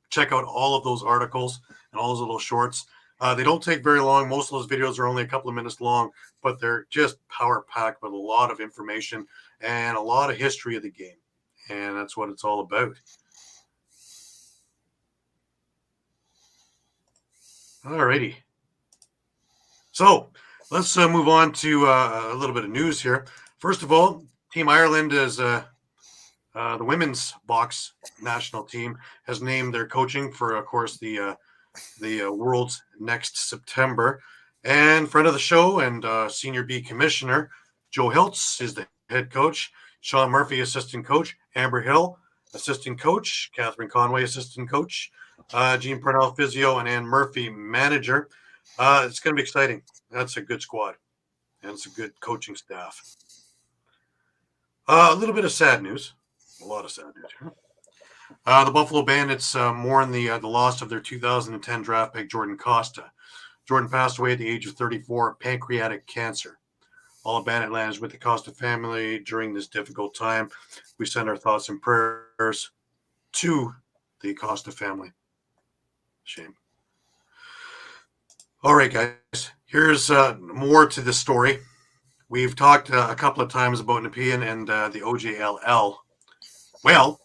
check out all of those articles and all those little shorts. They don't take very long. Most of those videos are only a couple of minutes long, but they're just power-packed with a lot of information and a lot of history of the game, and that's what it's all about. All righty. So let's move on to a little bit of news here. First of all, Team Ireland is the women's box national team has named their coaching for, of course, the Worlds next September. And friend of the show and Senior B Commissioner Joe Hiltz is the head coach. Sean Murphy, assistant coach. Amber Hill, assistant coach. Catherine Conway, assistant coach. Jean Purnell, physio, and Ann Murphy, manager. It's going to be exciting. That's a good squad, and it's a good coaching staff. A little bit of sad news. A lot of sad news. The Buffalo Bandits mourn the loss of their 2010 draft pick, Jordan Costa. Jordan passed away at the age of 34 of pancreatic cancer. All of Bandit Land is with the Costa family during this difficult time. We send our thoughts and prayers to the Costa family. Shame. All right, guys. Here's more to this story. We've talked a couple of times about Nepean and the OJLL. Well,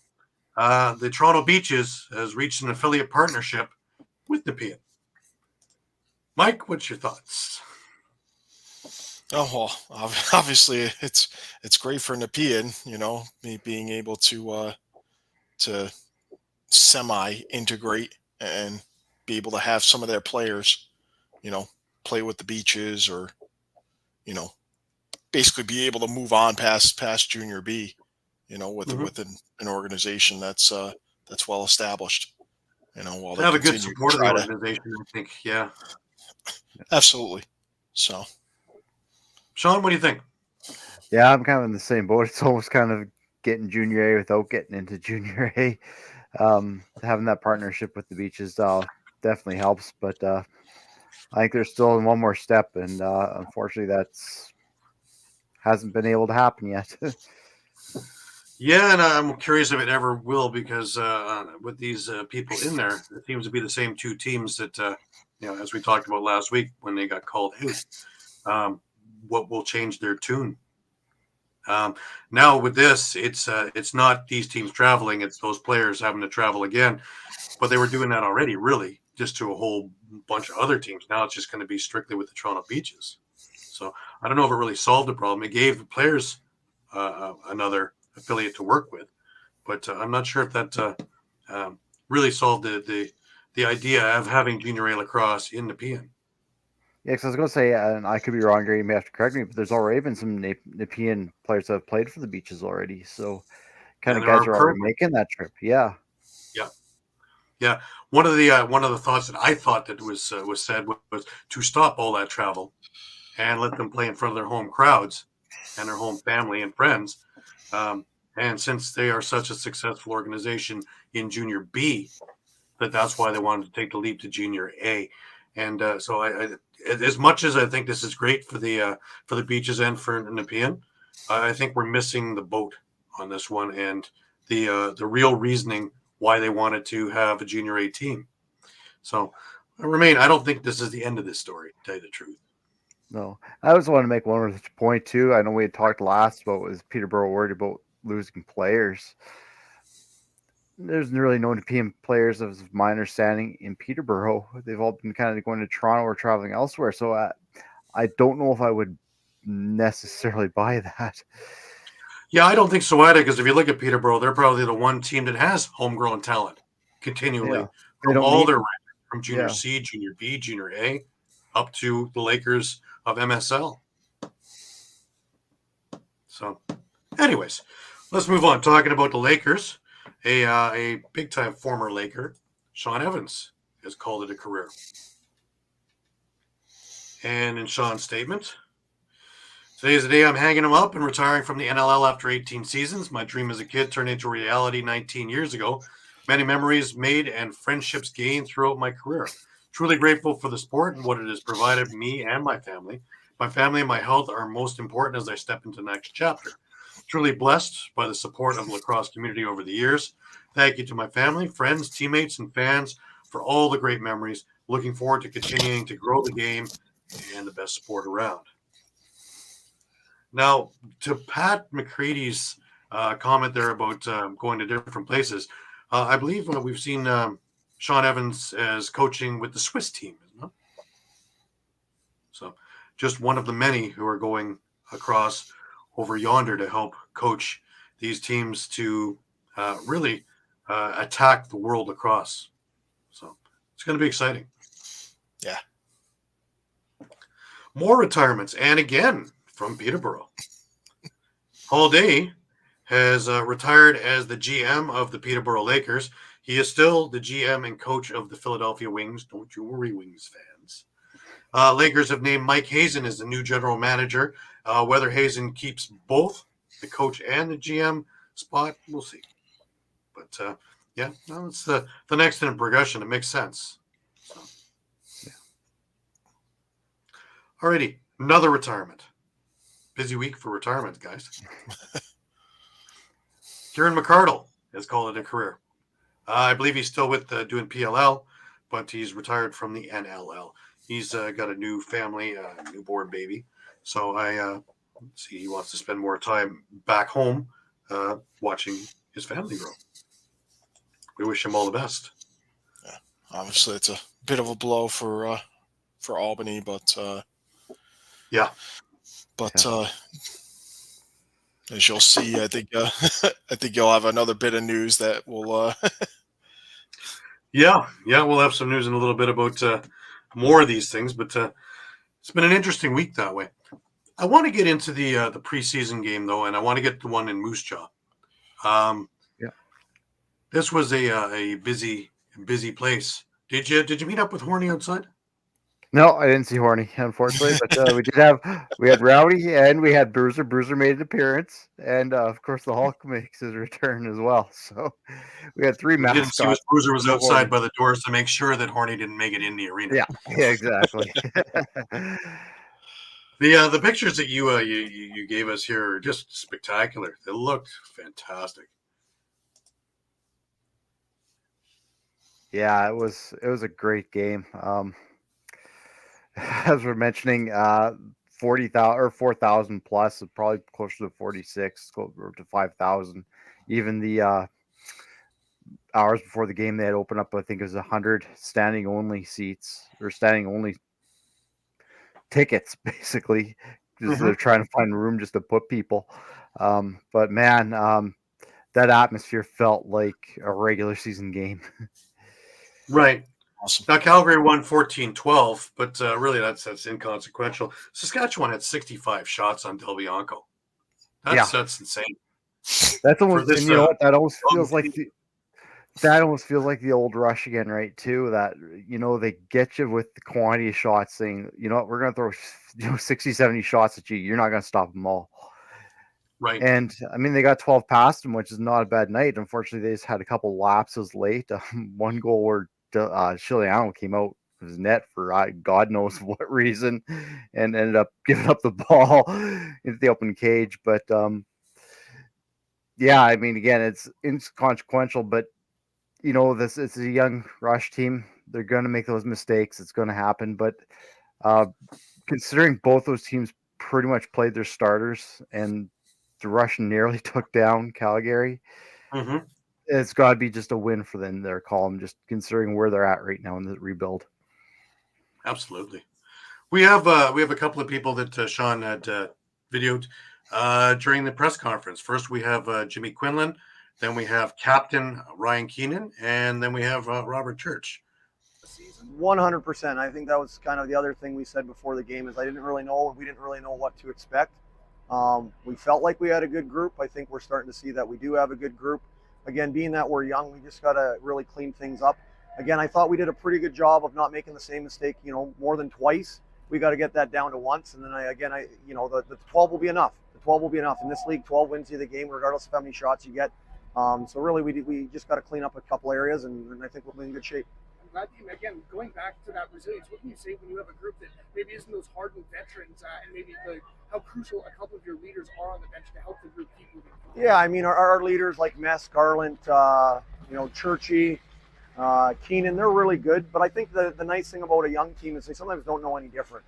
the Toronto Beaches has reached an affiliate partnership with Nepean. Mike, what's your thoughts? Oh well, obviously it's great for Nepean, me being able to semi-integrate and be able to have some of their players, play with the Beaches, or basically be able to move on past Junior B, with an organization that's well established. While To they have a good continue support to of the try to organization, I think. Yeah. absolutely. So, Shawn, what do you think? Yeah, I'm kind of in the same boat. It's almost kind of getting Junior A without getting into Junior A. Having that partnership with the Beaches definitely helps, but I think they're still in one more step, and unfortunately, that's hasn't been able to happen yet. Yeah, and I'm curious if it ever will, because with these people in there, it seems to be the same two teams that, as we talked about last week when they got called out. What will change their tune? Now with this, it's not these teams traveling; it's those players having to travel again. But they were doing that already, really, just to a whole bunch of other teams. Now it's just going to be strictly with the Toronto Beaches. So I don't know if it really solved the problem. It gave the players another affiliate to work with, but I'm not sure if that really solved the idea of having junior A lacrosse in Nepean. Yeah, because I was going to say, and I could be wrong here, you may have to correct me, but there's already been some Nepean players that have played for the Beaches already. So kind And of there guys are are already current, making that trip. Yeah. yeah. One of the thoughts that I thought that was said was to stop all that travel and let them play in front of their home crowds and their home family and friends. And since they are such a successful organization in Junior B, that's why they wanted to take the leap to Junior A. And so I as much as I think this is great for the Beaches and for Nepean, I think we're missing the boat on this one, and the real reasoning why they wanted to have a Junior A team. So I don't think this is the end of this story, to tell you the truth. No. I also want to make one more point, too. I know we had talked last about was Peterborough worried about losing players. There's really no Nepean players, of my understanding, in Peterborough. They've all been kind of going to Toronto or traveling elsewhere. So I don't know if I would necessarily buy that. Yeah, I don't think so either, because if you look at Peterborough, they're probably the one team that has homegrown talent continually Yeah. They from don't all need their them. ranks, from Junior Yeah. C, Junior B, Junior A, up to the Lakers of MSL. So, anyways, let's move on. Talking about the Lakers, a big-time former Laker, Shawn Evans, has called it a career. And in Shawn's statement, today is the day I'm hanging him up and retiring from the NLL after 18 seasons. My dream as a kid turned into reality 19 years ago. Many memories made and friendships gained throughout my career. Truly grateful for the sport and what it has provided me and my family. My family and my health are most important as I step into the next chapter. Truly blessed by the support of the lacrosse community over the years. Thank you to my family, friends, teammates, and fans for all the great memories. Looking forward to continuing to grow the game and the best sport around. Now, to Pat McCready's comment there about going to different places, I believe we've seen Shawn Evans as coaching with the Swiss team, isn't it? So just one of the many who are going across over yonder to help coach these teams to really attack the world lacrosse. So it's going to be exciting. Yeah. More retirements, and again from Peterborough. Paul Day has retired as the GM of the Peterborough Lakers. He is still the GM and coach of the Philadelphia Wings. Don't you worry, Wings fans. Lakers have named Mike Hazen as the new general manager. Whether Hazen keeps both the coach and the GM spot, we'll see. But, Yeah, no, it's the next in progression. It makes sense. So, Yeah. Alrighty, another retirement. Busy week for retirement, guys. Kieran McCardle has called it a career. I believe he's still with doing PLL, but he's retired from the NLL. He's got a new family, newborn baby. So I see he wants to spend more time back home watching his family grow. We wish him all the best. Yeah, obviously it's a bit of a blow for Albany, but yeah. But as you'll see, I think I think you'll have another bit of news that will. Yeah, we'll have some news in a little bit about more of these things, but it's been an interesting week that way. I want to get into the preseason game though, and I want to get the one in Moose Jaw. This was a busy place. Did you meet up with Horny outside? No, I didn't see Horny, unfortunately, but we had Rowdy and we had Bruiser. Bruiser made an appearance, and of course the Hulk makes his return as well. So we had three mascots. Didn't see Bruiser was outside by the doors to make sure that Horny didn't make it in the arena. Yeah, exactly. The pictures that you gave us here are just spectacular. They looked fantastic. Yeah, it was a great game. As we're mentioning, 40,000 or 4,000 plus, probably closer to 46, or to 5,000. Even the hours before the game, they had opened up, I think it was 100 standing only seats, or standing only tickets, basically, because they're trying to find room just to put people. But man, that atmosphere felt like a regular season game. Right. Awesome. Now Calgary won 14-12, but really that's inconsequential. Saskatchewan had 65 shots on Del Bianco. That's insane. That's almost, and you know what? That almost feels like the old Rush again, right? Too, that they get you with the quantity of shots, saying, you know what, we're gonna throw 60, 70 shots at you. You're not gonna stop them all. Right. And I mean, they got 12 past them, which is not a bad night. Unfortunately, they just had a couple lapses late. One goal where Chiliano came out of his net for God knows what reason, and ended up giving up the ball into the open cage. But yeah, I mean, again, it's inconsequential, but it's a young Rush team. They're going to make those mistakes. It's going to happen. But considering both those teams pretty much played their starters, and the Rush nearly took down Calgary, it's got to be just a win for them, their column, just considering where they're at right now in the rebuild. Absolutely. We have a couple of people that Shawn had videoed during the press conference. First, we have Jimmy Quinlan. Then we have Captain Ryan Keenan. And then we have Robert Church. 100%. I think that was kind of the other thing we said before the game is we didn't really know what to expect. We felt like we had a good group. I think we're starting to see that we do have a good group. Again, being that we're young, we just got to really clean things up. Again, I thought we did a pretty good job of not making the same mistake, more than twice. We got to get that down to once. And then the 12 will be enough. The 12 will be enough. In this league, 12 wins you the game, regardless of how many shots you get. So really, we just got to clean up a couple areas, and I think we'll be in good shape. I'm glad you, again, going back to that resilience, what can you say when you have a group that maybe isn't those hardened veterans, and maybe how crucial a couple of your leaders are on the bench to help the group keep moving forward? Yeah, I mean, our leaders like Mess, Garland, Churchy, Keenan, they're really good. But I think the nice thing about a young team is they sometimes don't know any different,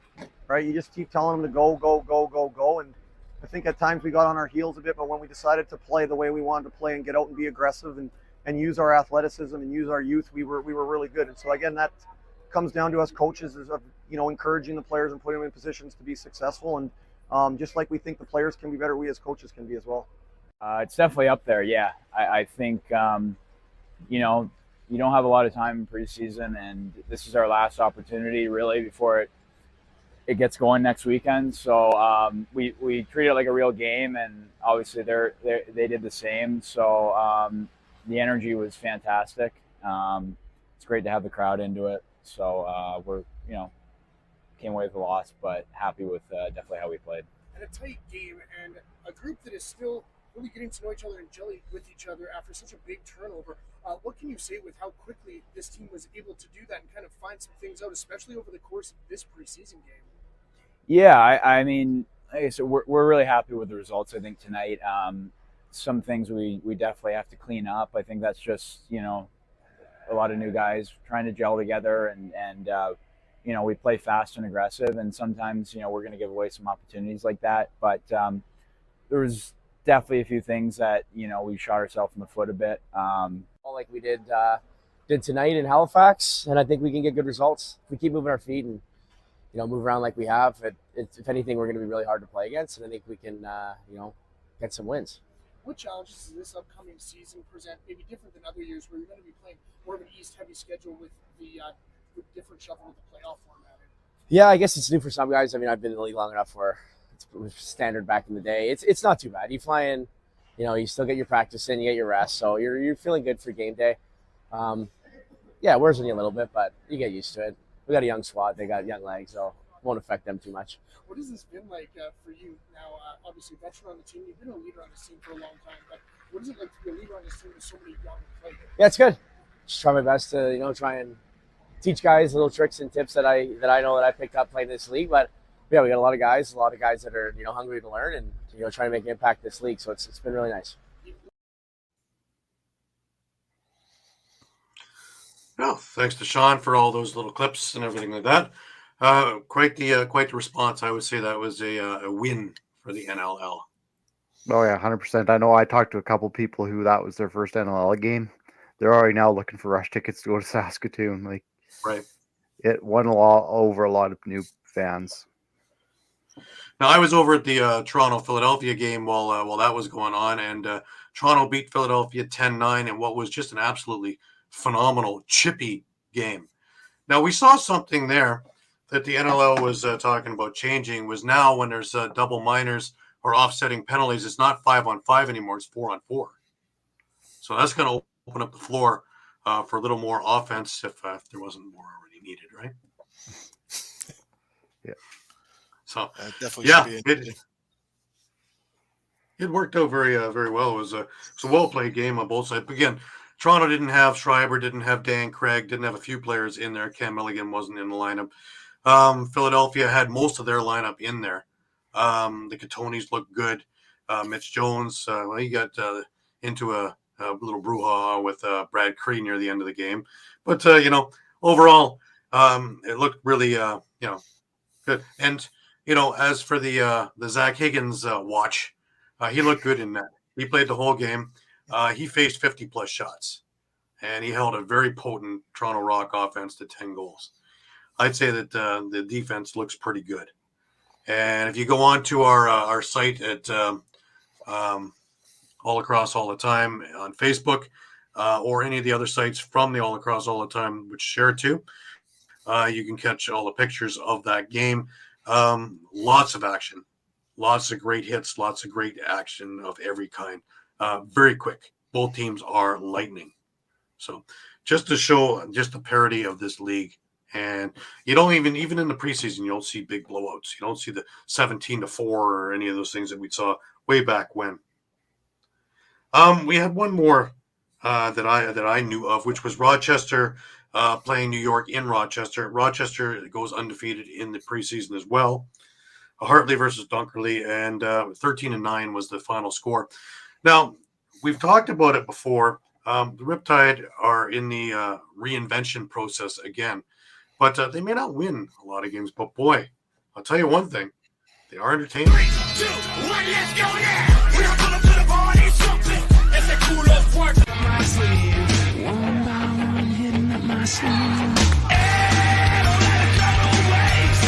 right? You just keep telling them to go, go, go, go, go. And I think at times we got on our heels a bit, but when we decided to play the way we wanted to play and get out and be aggressive and use our athleticism and use our youth, we were really good. And so again, that comes down to us coaches is of encouraging the players and putting them in positions to be successful. And just like we think the players can be better, we as coaches can be as well. It's definitely up there. Yeah, I think you don't have a lot of time in preseason, and this is our last opportunity really before it gets going next weekend. So we treat it like a real game, and obviously they did the same. So the energy was fantastic. It's great to have the crowd into it. So we're came away with a loss, but happy with definitely how we played. And a tight game, and a group that is still really getting to know each other and gelling with each other after such a big turnover. What can you say with how quickly this team was able to do that and kind of find some things out, especially over the course of this preseason game? Yeah, I mean, like I said, we're really happy with the results. I think tonight, some things we definitely have to clean up. I think that's just a lot of new guys trying to gel together, and we play fast and aggressive, and sometimes we're going to give away some opportunities like that. But there was definitely a few things that we shot ourselves in the foot a bit. Like we did tonight in Halifax, and I think we can get good results if we keep moving our feet and move around like we have. If anything, we're going to be really hard to play against, and I think we can get some wins. What challenges does this upcoming season present, maybe different than other years where you're going to be playing more of an East-heavy schedule with the different shuffle with the playoff format? Yeah, I guess it's new for some guys. I mean, I've been in the league long enough where it was standard back in the day. It's not too bad. You fly in, you still get your practice in, you get your rest, so you're feeling good for game day. Yeah, it wears on you a little bit, but you get used to it. We got a young squad. They got young legs, so it won't affect them too much. What has this been like for you now? Obviously, veteran on the team. You've been a leader on this team for a long time, but what is it like to be a leader on this team with so many young players? Yeah, it's good. Just try my best to try and teach guys little tricks and tips that I know that I picked up playing this league. But yeah, we got a lot of guys that are hungry to learn and trying to make an impact this league. So it's been really nice. Well, thanks to Shawn for all those little clips and everything like that. Quite the response. I would say that was a win for the NLL. Oh yeah, 100%. I know I talked to a couple people who that was their first NLL game. They're already now looking for rush tickets to go to Saskatoon. Like, right. It won over a lot of new fans. Now I was over at the Toronto-Philadelphia game while that was going on, and Toronto beat Philadelphia 10-9 in what was just an absolutely phenomenal chippy game. Now we saw something there that the NLL was talking about changing. Was now when there's double minors or offsetting penalties, it's not 5-on-5 anymore, it's 4-on-4. So that's going to open up the floor for a little more offense if there wasn't more already needed, right? Yeah. So definitely it worked out very well. It was a well played game on both sides. But again, Toronto didn't have Schreiber, didn't have Dan Craig, didn't have a few players in there. Cam Milligan wasn't in the lineup. Philadelphia had most of their lineup in there. The Catonis looked good. Mitch Jones, he got into a little brouhaha with Brad Cree near the end of the game. But, overall, it looked really, good. And, as for the Zach Higgins watch, he looked good in that. He played the whole game. He faced 50-plus shots, and he held a very potent Toronto Rock offense to 10 goals. I'd say that the defense looks pretty good. And if you go on to our site at All Across All the Time on Facebook or any of the other sites from the All Across All the Time, which share too, you can catch all the pictures of that game. Lots of action, lots of great hits, lots of great action of every kind. Very quick. Both teams are lightning. So just to show just the parity of this league. And you don't even in the preseason, you don't see big blowouts. You don't see the 17-4 or any of those things that we saw way back when. We had one more that I knew of, which was Rochester playing New York in Rochester. Rochester goes undefeated in the preseason as well. Hartley versus Dunkerley, and 13-9 was the final score. Now, we've talked about it before. The Riptide are in the reinvention process again. But they may not win a lot of games. But, boy, I'll tell you one thing. They are entertaining. 3, 2, 1, let's go now. We're going to the party something. It's a cool up work. My sleeve. One by one, hitting up my sleeve. Hey, don't let it go to waste.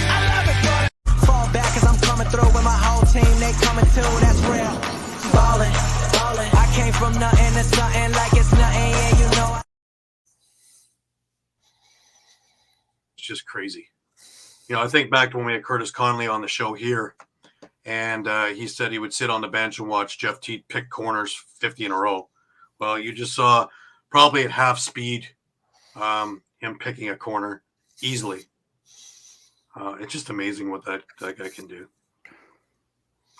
I love it, but fall back as I'm coming through with my whole team. They coming too. That's real. Ballin'. I came from nothing to something like it's nothing. Yeah, you know. Just crazy. I think back to when we had Curtis Conley on the show here, and he said he would sit on the bench and watch Jeff Teat pick corners 50 in a row. Well, you just saw probably at half speed him picking a corner easily. It's just amazing what that guy can do.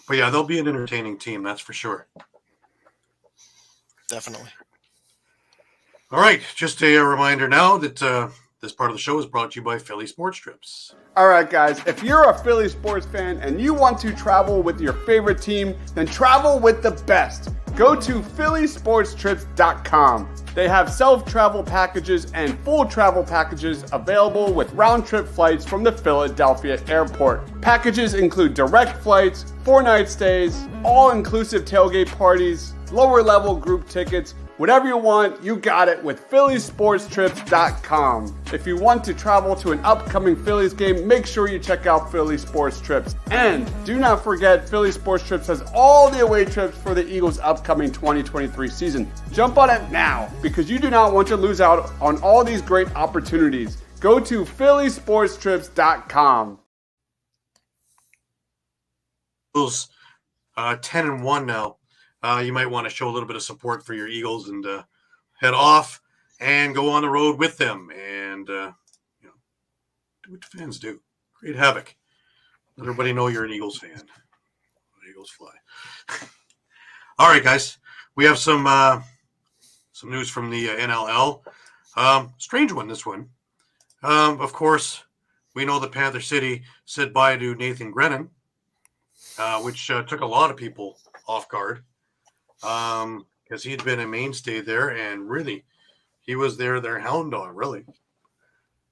But yeah, they'll be an entertaining team, that's for sure. Definitely. All right, just a reminder now that this part of the show is brought to you by Philly Sports Trips. All right, guys, if you're a Philly sports fan and you want to travel with your favorite team, then travel with the best. Go to phillysportstrips.com. They have self-travel packages and full travel packages available with round-trip flights from the Philadelphia airport. Packages include direct flights, 4-night stays, all-inclusive tailgate parties, lower-level group tickets. Whatever you want, you got it with phillysportstrips.com. If you want to travel to an upcoming Phillies game, make sure you check out Philly Sports Trips. And do not forget, Philly Sports Trips has all the away trips for the Eagles' upcoming 2023 season. Jump on it now, because you do not want to lose out on all these great opportunities. Go to phillysportstrips.com. Eagles 10-1 now. You might want to show a little bit of support for your Eagles and head off and go on the road with them and do what the fans do. Create havoc. Let everybody know you're an Eagles fan. Eagles fly. All right, guys. We have some news from the NLL. Strange one, this one. Of course, we know that Panther City said bye to Nathan Grennan, which took a lot of people off guard. Because he'd been a mainstay there, and really, he was their hound dog, really.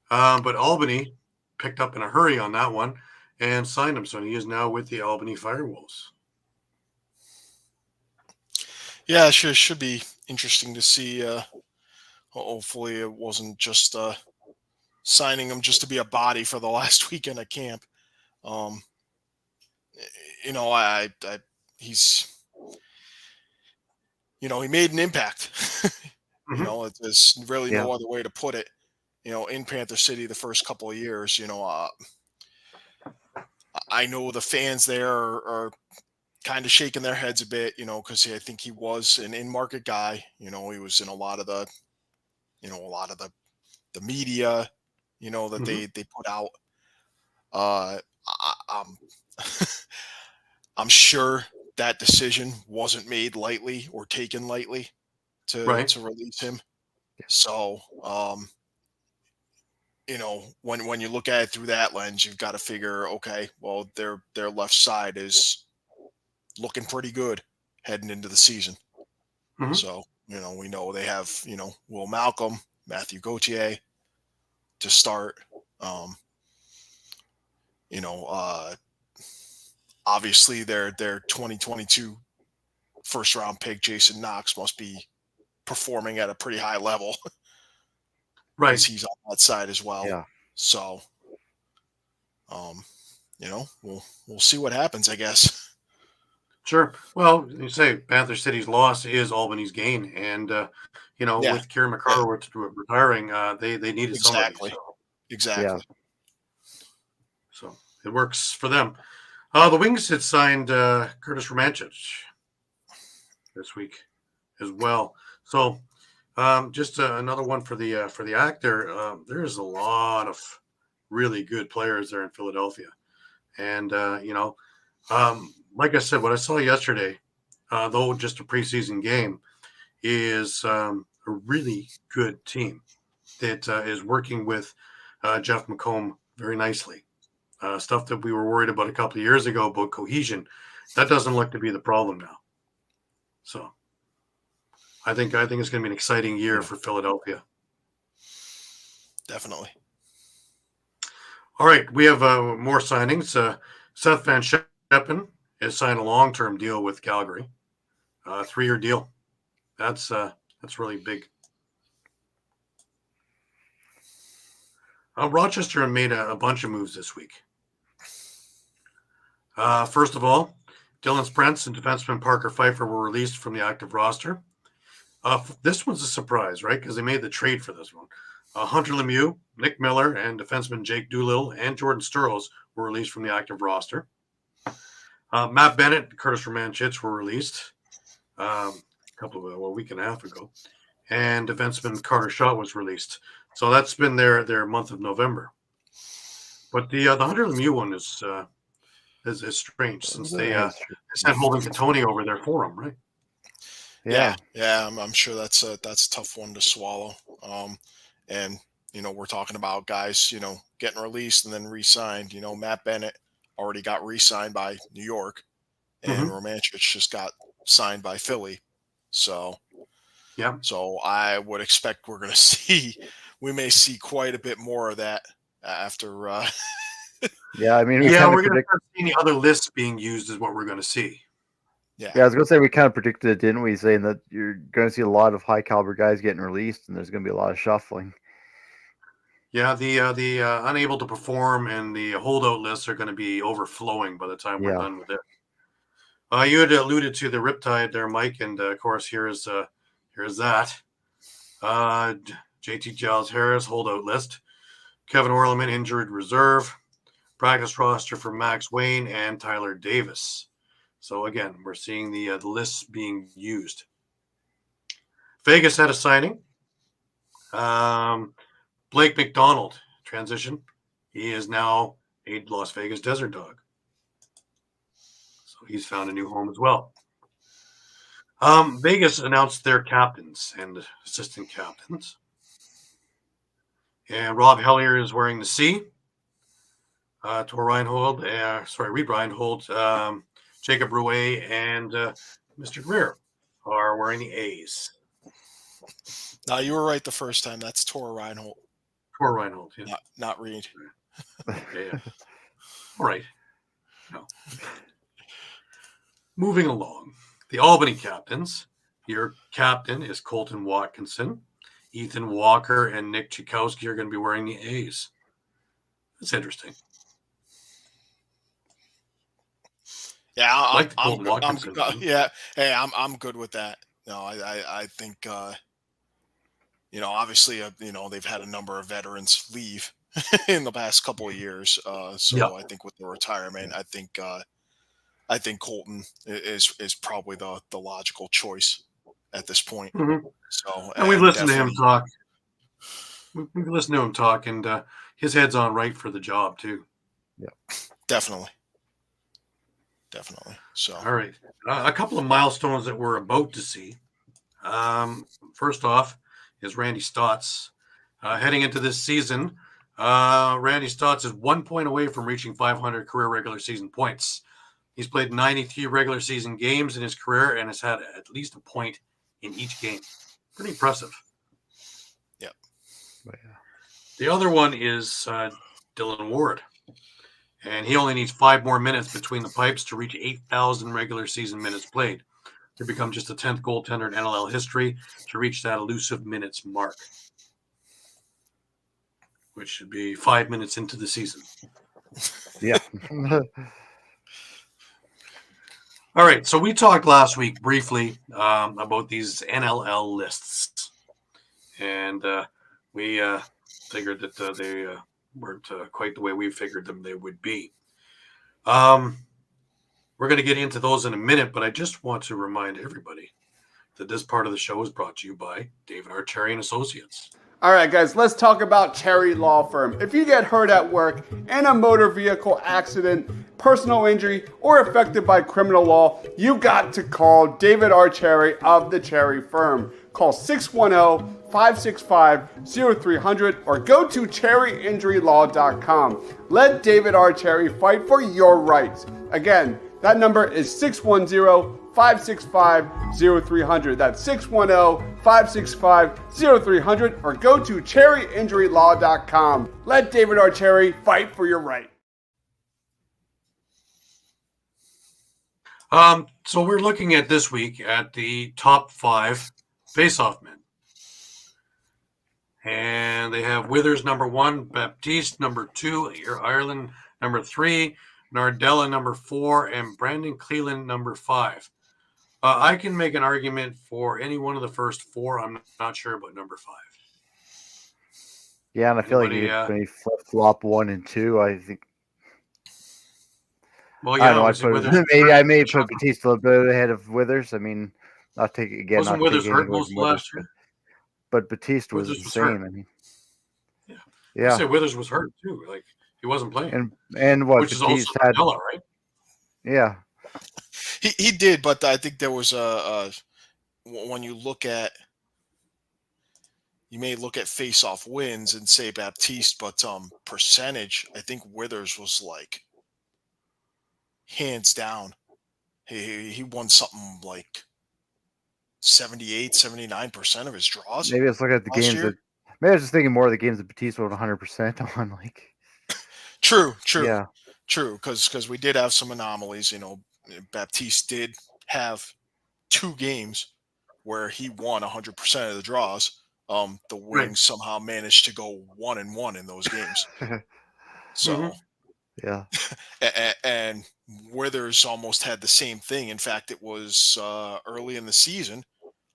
But Albany picked up in a hurry on that one and signed him, so he is now with the Albany Firewolves. Yeah, it should be interesting to see. Hopefully, it wasn't just signing him just to be a body for the last weekend of camp. He's. He made an impact. There's really no other way to put it. In Panther City the first couple of years, I know the fans there are kind of shaking their heads a bit, because I think he was an in-market guy. He was in a lot of the media, that they put out. I'm sure that decision wasn't made lightly or taken lightly to release him. So, when you look at it through that lens, you've got to figure, okay, well, their left side is looking pretty good heading into the season. Mm-hmm. So, we know they have, Will Malcolm, Matthew Gauthier to start. Obviously, their 2022 first-round pick, Jason Knox, must be performing at a pretty high level. Right. Because he's on that side as well. Yeah. So, we'll see what happens, I guess. Sure. Well, you say Panther City's loss is Albany's gain. And, with Kieran McCarter retiring, they needed Exactly. somebody. So. Exactly. Yeah. So it works for them. The Wings had signed Curtis Romanchich this week as well. So just another one for the actor. There's a lot of really good players there in Philadelphia, and like I said, what I saw yesterday, though just a preseason game, is a really good team that is working with Jeff McComb very nicely. Stuff that we were worried about a couple of years ago about cohesion, that doesn't look to be the problem now. So I think it's going to be an exciting year for Philadelphia. Definitely. All right, we have more signings. Seth Van Scheppen has signed a long-term deal with Calgary, 3-year deal. That's really big. Rochester made a bunch of moves this week. First of all, Dylan Sprents and defenseman Parker Pfeiffer were released from the active roster. This one's a surprise, right? Because they made the trade for this one. Hunter Lemieux, Nick Miller, and defenseman Jake Doolittle and Jordan Sturros were released from the active roster. Matt Bennett and Curtis Romanchich were released a week and a half ago. And defenseman Carter Shaw was released. So that's been their month of November. But the Hunter Lemieux one is is strange since they That's true. sent Holden Katoni over there for him, right? Yeah. I'm sure that's a tough one to swallow. And we're talking about guys, getting released and then re-signed. Matt Bennett already got re-signed by New York, and Romanchich just got signed by Philly. So, yeah. So I would expect we may see quite a bit more of that after. Yeah, I mean, We're going to start seeing the other lists being used is what we're going to see. Yeah, I was going to say we kind of predicted it, didn't we? Saying that you're going to see a lot of high caliber guys getting released, and there's going to be a lot of shuffling. Yeah, the unable to perform and the holdout lists are going to be overflowing by the time we're done with it. You had alluded to the Riptide there, Mike, and of course here's that. JT Giles Harris holdout list, Kevin Orleman injured reserve, practice roster for Max Wayne and Tyler Davis. So again, we're seeing the lists being used. Vegas had a signing. Blake McDonald transition. He is now a Las Vegas Desert Dog. So he's found a new home as well. Vegas announced their captains and assistant captains. And Rob Hellier is wearing the C. Reed Reinhold, Jacob Rouet, and Mr. Greer are wearing the A's. No, you were right the first time. That's Tor Reinhold. Tor Reinhold, yeah. Not Reed. Yeah. All right. No. Moving along. The Albany captains. Your captain is Colton Watkinson. Ethan Walker and Nick Chikowski are going to be wearing the A's. That's interesting. Yeah, I'm good with that. No, I think obviously they've had a number of veterans leave in the past couple of years. I think with the retirement, I think Colton is probably the logical choice at this point. Mm-hmm. So, and we've listened to him talk. We've listened to him talk, and his head's on right for the job too. Yeah, definitely. So, all right, a couple of milestones that we're about to see. First off is Randy Stotts. Heading into this season, Randy Stotts is 1 point away from reaching 500 career regular season points. He's played 93 regular season games in his career and has had at least a point in each game. Pretty impressive. Yep. The other one is Dylan Ward. And he only needs 5 more minutes between the pipes to reach 8,000 regular season minutes played to become just the 10th goaltender in NLL history to reach that elusive minutes mark, which should be 5 minutes into the season. Yeah. All right, so we talked last week briefly about these NLL lists, and we figured that they weren't quite the way we figured them they would be. We're going to get into those in a minute, but I just want to remind everybody that this part of the show is brought to you by David Archeri and Associates. All right, guys, let's talk about Cherry Law Firm. If you get hurt at work in a motor vehicle accident, personal injury, or affected by criminal law, you got to call David Archeri of the Cherry Firm. Call 610-565-0300 or go to cherryinjurylaw.com. Let David Archeri fight for your rights. Again, that number is 610-565-0300. That's 610-565-0300 or go to cherryinjurylaw.com. Let David Archeri fight for your right. So we're looking at this week at the top 5 face-off men. And they have Withers number 1, Baptiste number 2, Ireland number 3, Nardella number 4, and Brandon Cleland number 5. I can make an argument for any one of the first 4. I'm not sure about number 5. Yeah, and I feel like you flip-flop 1 and 2. I think. Well, yeah, I don't know. Maybe I may put Baptiste a little bit ahead of Withers. I mean, not take it again. Wasn't Withers hurt most of last year? But Baptiste was insane. I mean, yeah. I say Withers was hurt too. Like he wasn't playing. And what which Baptiste is also Nardella, right? Yeah. He did, but I think there was when you may look at face-off wins and say Baptiste, but percentage, I think Withers was like hands down. He won something like 78, 79% of his draws Maybe let's look at the last games year. that. Maybe I was just thinking more of the games that Batiste went 100% on. Like, True, yeah, because we did have some anomalies. Baptiste did have 2 games where he won 100% of the draws. The Right. Wings somehow managed to go 1-1 in those games. So, yeah. and Withers almost had the same thing. In fact, it was early in the season,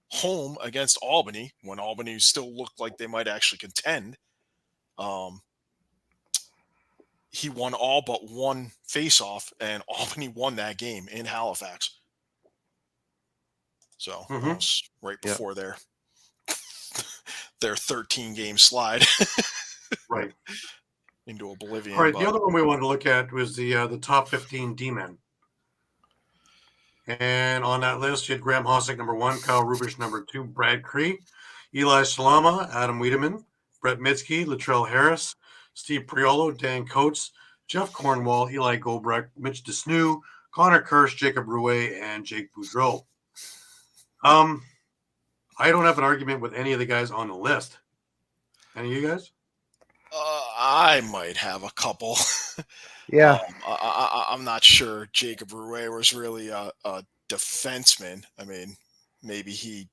home against Albany, when Albany still looked like they might actually contend. He won all but one face-off, and Albany won that game in Halifax. So that was right before their 13-game slide Right. into oblivion. All right. The other one we wanted to look at was the top 15 D-men. And on that list, you had Graham Hossick, number 1, Kyle Rubish, number 2, Brad Cree, Eli Salama, Adam Wiedemann, Brett Mitski, Latrell Harris, Steve Priolo, Dan Coates, Jeff Cornwall, Eli Gobrecht, Mitch DeSnew, Connor Kirsch, Jacob Rouet, and Jake Boudreau. I don't have an argument with any of the guys on the list. Any of you guys? I might have a couple. Yeah. I'm not sure Jacob Rouet was really a defenseman. I mean, maybe he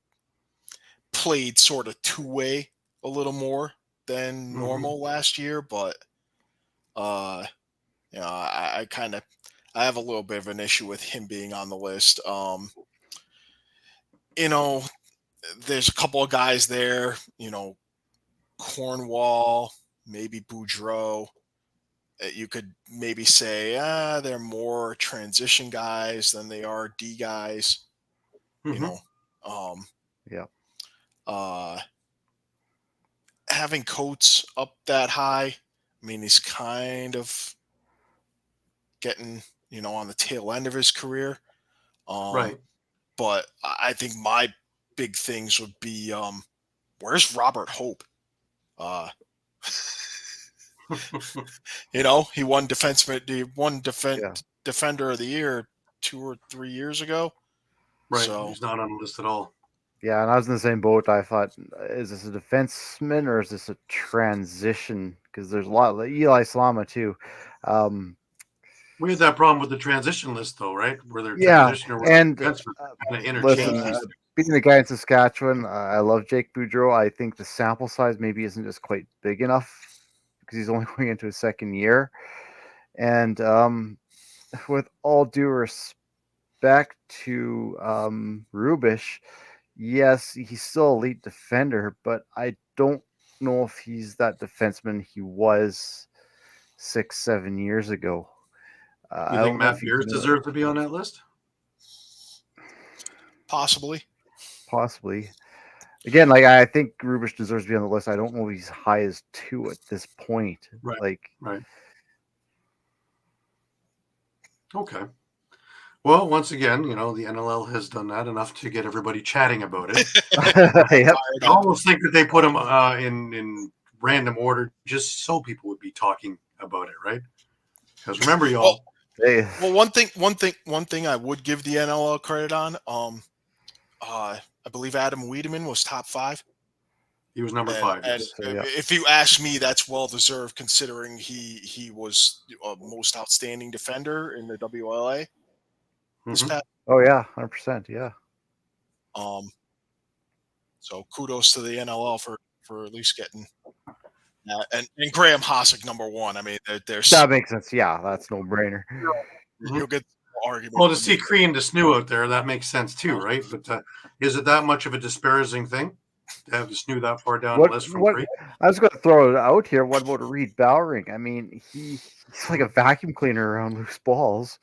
played sort of two-way a little more than normal last year, but I have a little bit of an issue with him being on the list. There's a couple of guys there, Cornwall, maybe Boudreau. You could maybe say, they're more transition guys than they are D guys. Having Coates up that high, I mean, he's kind of getting, on the tail end of his career. Right. But I think my big things would be, where's Robert Hope? He won Defender of the Year 2 or 3 years ago. Right. So, he's not on the list at all. Yeah, and I was in the same boat. I thought, is this a defenseman or is this a transition? Because there's a lot of Eli Salama too. We had that problem with the transition list, though, right? Where they're transition or and kind of interchange. Being the guy in Saskatchewan, I love Jake Boudreau. I think the sample size maybe isn't just quite big enough because he's only going into his second year. And with all due respect to Rubish, yes, he's still an elite defender, but I don't know if he's that defenseman he was 6-7 years ago. You think Matt Beers deserves to be on that list? Possibly. Again, I think Rubish deserves to be on the list. I don't know if he's high as 2 at this point. Right. Okay. Well, once again, the NLL has done that enough to get everybody chatting about it. Yep. I almost think that they put them in random order just so people would be talking about it, right? Because remember, y'all. Well, one thing I would give the NLL credit on. I believe Adam Wiedemann was top 5. He was number 5. Yes. If you ask me, that's well deserved considering he was a most outstanding defender in the WLA. Oh yeah, 100%. Yeah. So kudos to the NLL for at least getting and Graham Hossick number 1. I mean, there's that makes sense. Yeah, that's no brainer. You'll get argument. Well, to see Cree and DeSnew out there, that makes sense too, right? But is it that much of a disparaging thing to have DeSnew that far down the list from Cree? I was going to throw it out here. What about Reed Bowering? I mean, he's like a vacuum cleaner around loose balls.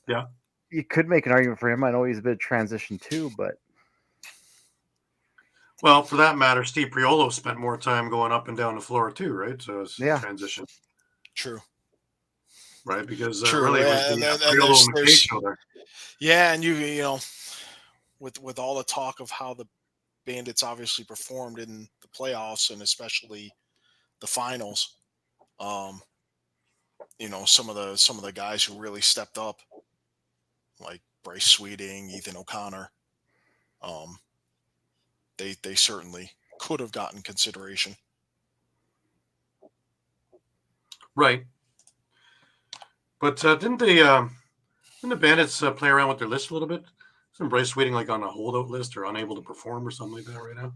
Yeah. You could make an argument for him. I know he's a bit of transition too, but. Well, for that matter, Steve Priolo spent more time going up and down the floor too, right? So it's transition. True. right? Because True. really, it was And, the and Priolo McKay show there. yeah, and you know, with all the talk of how the Bandits obviously performed in the playoffs and especially the finals, you know, some of the guys who really stepped up, like Bryce Sweeting, Ethan O'Connor, they certainly could have gotten consideration. Right. But didn't the Bandits play around with their list a little bit? Isn't Bryce Sweeting like on a holdout list or unable to perform or something like that right now?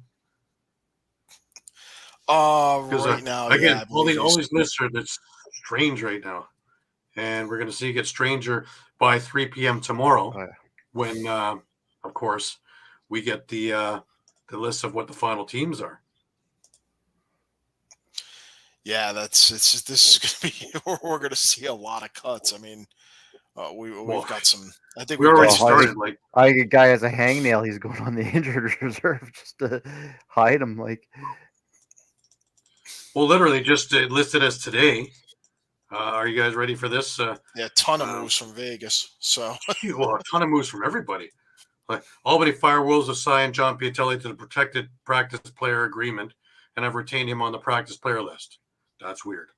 Right now, again, yeah, I believe all these lists are that's strange right now, and we're going to see it get stranger by 3 p.m. tomorrow, when, of course, we get the list of what the final teams are. Yeah, this is going to be. We're going to see a lot of cuts. I mean, we've got some. I think we already Well, started. I think a guy has a hangnail. He's going on the injured reserve just to hide him. Like, well, literally just listed as today. Are you guys ready for this? Yeah, a ton of moves from Vegas. So, well, a ton of moves from everybody. Like Albany Firewolves have signed John Piatelli to the protected practice player agreement and have retained him on the practice player list. That's weird.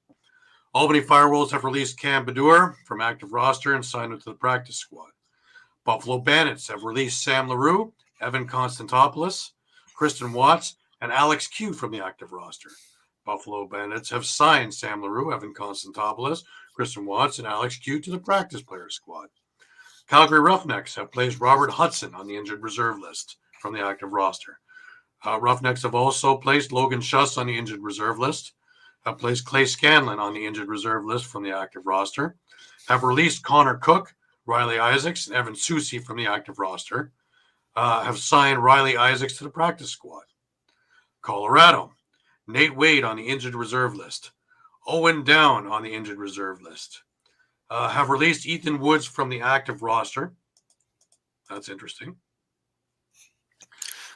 Albany Firewolves have released Cam Badur from active roster and signed him to the practice squad. Buffalo Bandits have released Sam LaRue, Evan Konstantopoulos, Kristen Watts, and Alex Q from the active roster. Buffalo Bandits have signed Sam LaRue, Evan Konstantopoulos, Kristen Watts, and Alex Q to the practice player squad. Calgary Roughnecks have placed Robert Hudson on the injured reserve list from the active roster. Roughnecks have also placed Logan Schuss on the injured reserve list, have placed Clay Scanlon on the injured reserve list from the active roster, have released Connor Cook, Riley Isaacs, and Evan Susi from the active roster, have signed Riley Isaacs to the practice squad. Colorado, Nate Wade on the injured reserve list, Owen Down on the injured reserve list, have released Ethan Woods from the active roster. That's interesting.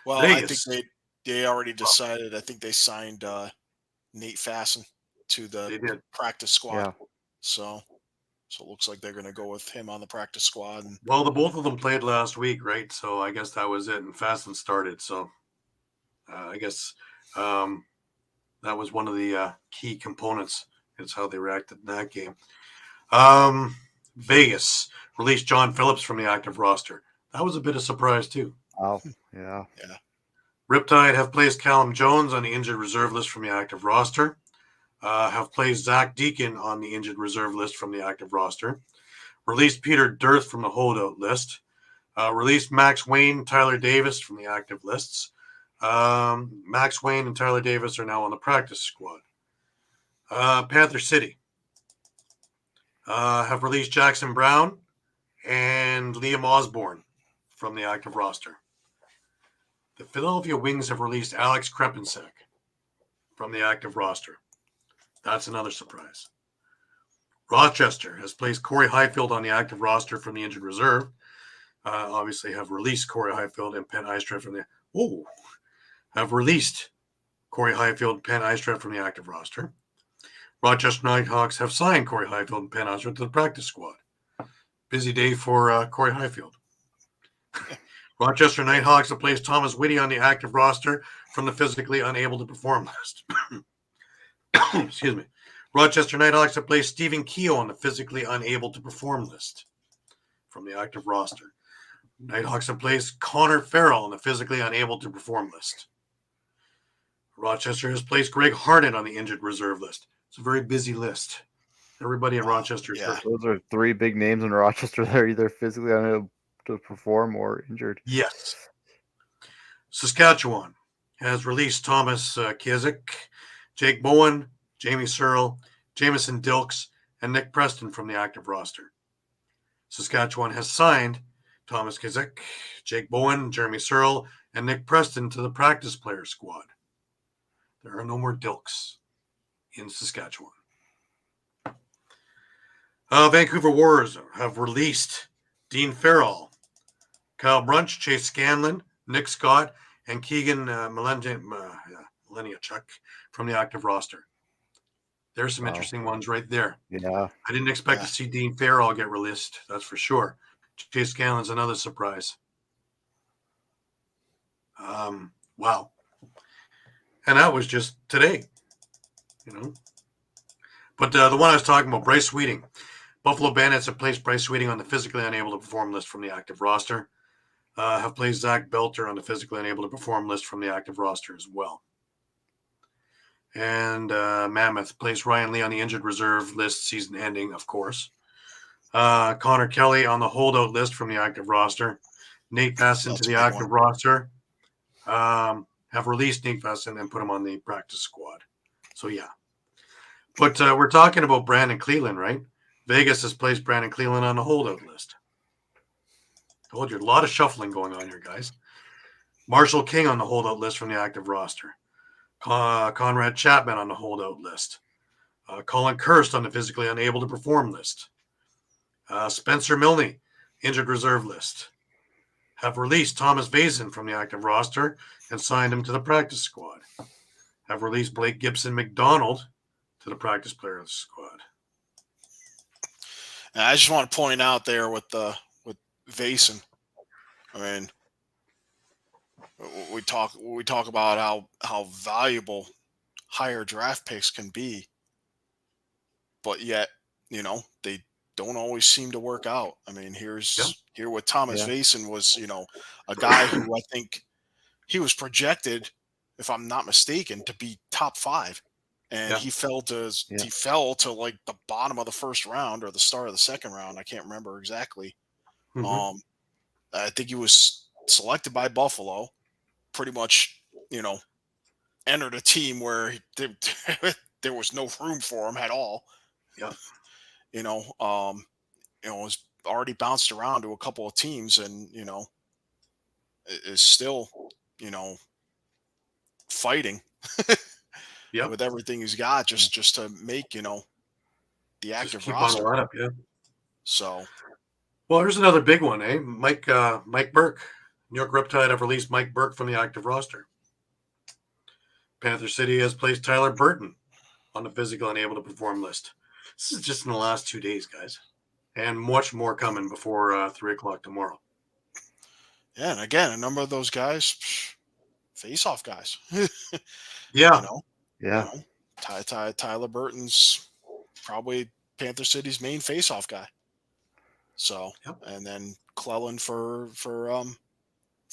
well, Vegas. I think they already decided. I think they signed Nate Fasten to the practice squad. Yeah. So it looks like they're going to go with him on the practice squad. And, well, the both of them played last week, right? So I guess that was it. And Fasten started. So I guess that was one of the key components. It's how they reacted in that game. Vegas released John Phillips from the active roster. That was a bit of surprise too. Oh, yeah. Riptide have placed Callum Jones on the injured reserve list from the active roster. Have placed Zach Deacon on the injured reserve list from the active roster. Released Peter Dirth from the holdout list. Released Max Wayne, Tyler Davis from the active lists. Max Wayne and Tyler Davis are now on the practice squad. Panther City have released Jackson Brown and Liam Osborne from the active roster. The Philadelphia Wings have released Alex Krepensek from the active roster. That's another surprise. Rochester has placed Corey Highfield on the active roster from the injured reserve. Obviously have released Corey Highfield and Penn Eichstratt from the... have released Corey Highfield and Penn Eichstratt from the active roster. Rochester Nighthawks have signed Corey Highfield and Penn Eichstratt to the practice squad. Busy day for Corey Highfield. Rochester Nighthawks have placed Thomas Whitty on the active roster from the physically unable to perform list. Excuse me. Rochester Nighthawks have placed Stephen Keogh on the physically unable to perform list from the active roster. Nighthawks have placed Connor Farrell on the physically unable to perform list. Rochester has placed Greg Harden on the injured reserve list. It's a very busy list. Everybody in Rochester. Yeah. Those are three big names in Rochester that are either physically unable to perform or injured. Yes. Saskatchewan has released Thomas Kizik, Jake Bowen, Jamie Searle, Jamison Dilks, and Nick Preston from the active roster. Saskatchewan has signed Thomas Kizik, Jake Bowen, Jeremy Searle, and Nick Preston to the practice player squad. There are no more Dilks in Saskatchewan. Vancouver Warriors have released Dean Farrell, Kyle Brunch, Chase Scanlon, Nick Scott, and Keegan Milenichuk from the active roster. There's some interesting ones right there. Yeah. I didn't expect to see Dean Farrell get released. That's for sure. Chase Scanlon's another surprise. Wow. And that was just today, But the one I was talking about, Bryce Sweeting. Buffalo Bandits have placed Bryce Sweeting on the physically unable to perform list from the active roster. Have placed Zach Belter on the physically unable to perform list from the active roster as well. And Mammoth placed Ryan Lee on the injured reserve list, season ending, of course. Connor Kelly on the holdout list from the active roster. Nate Fasson to the active roster. Have released Nate Fasson and put him on the practice squad. So, yeah. But we're talking about Brandon Cleveland, right? Vegas has placed Brandon Cleveland on the holdout list. Told you, a lot of shuffling going on here, guys. Marshall King on the holdout list from the active roster. Conrad Chapman on the holdout list. Colin Kirst on the physically unable to perform list. Spencer Milne, injured reserve list. Have released Thomas Vason from the active roster and signed him to the practice squad. Have released Blake Gibson McDonald to the practice player squad. And I just want to point out there with Vason. I mean, we talk about how valuable higher draft picks can be, but yet they don't always seem to work out. I mean, here with Thomas Vason was a guy who I think he was projected, if I'm not mistaken, to be top 5. And he fell to like the bottom of the first round or the start of the second round. I can't remember exactly. Mm-hmm. I think he was selected by Buffalo, pretty much, entered a team where there was no room for him at all. Yeah. Was already bounced around to a couple of teams and, is still, fighting. With everything he's got, just to make the active roster. On the lineup, So, well, here's another big one, eh? Mike Burke, New York Riptide have released Mike Burke from the active roster. Panther City has placed Tyler Burton on the physical unable to perform list. This is just in the last 2 days, guys, and much more coming before 3:00 tomorrow. Yeah, and again, a number of those guys, face-off guys. Yeah. Tyler Burton's probably Panther City's main face-off guy. So, and then Cleland for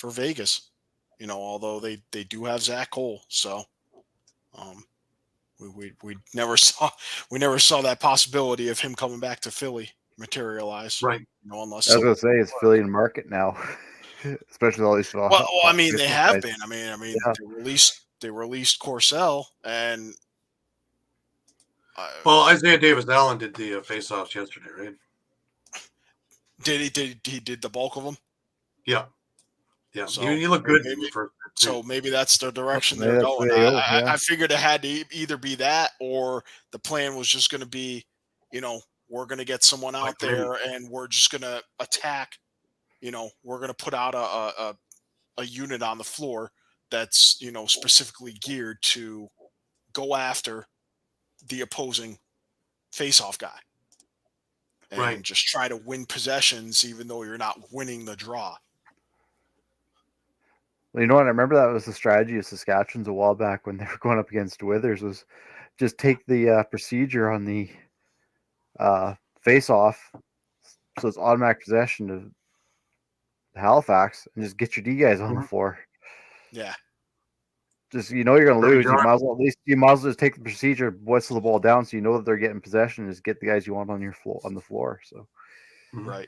Vegas, although they do have Zach Cole. So, we never saw that possibility of him coming back to Philly materialize. Right. Unless I was going to say it's Philly in market now, especially all these. Well, I mean, they have been. I mean, they released Corcel and. Isaiah Davis-Allen did the face-offs yesterday, right? He did the bulk of them? Yeah. So he looked good. Maybe that's the direction they're going. I figured it had to either be that or the plan was just going to be, we're going to get someone out there and we're just going to attack. We're going to put out a unit on the floor that's, specifically geared to go after the opposing face-off guy and just try to win possessions, even though you're not winning the draw. Well, you know what? I remember that was the strategy of Saskatchewan's a while back when they were going up against Withers was just take the procedure on the face-off, so it's automatic possession of Halifax, and just get your D guys on the floor. Yeah. Just you're going to lose. You might as well just take the procedure, whistle the ball down, so you know that they're getting possession. And just get the guys you want on the floor. So, right.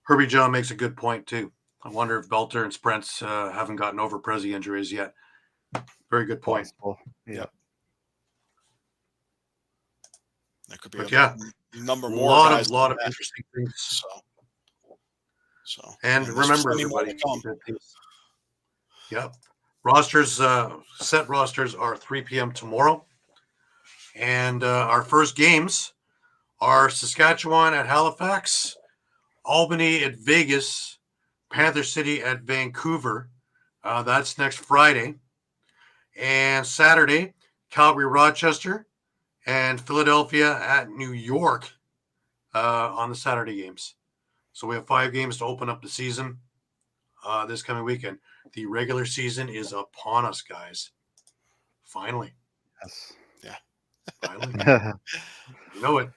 Herbie John makes a good point too. I wonder if Belter and Sprents haven't gotten over Prezi injuries yet. Very good point. Yeah. That could be a lot of interesting things. So and remember, everybody. Yep. Rosters, set rosters are 3 p.m. tomorrow. And our first games are Saskatchewan at Halifax, Albany at Vegas, Panther City at Vancouver. That's next Friday. And Saturday, Calgary, Rochester, and Philadelphia at New York on the Saturday games. So we have 5 games to open up the season this coming weekend. The regular season is upon us, guys. Finally. Yes. Yeah. Finally. You know it.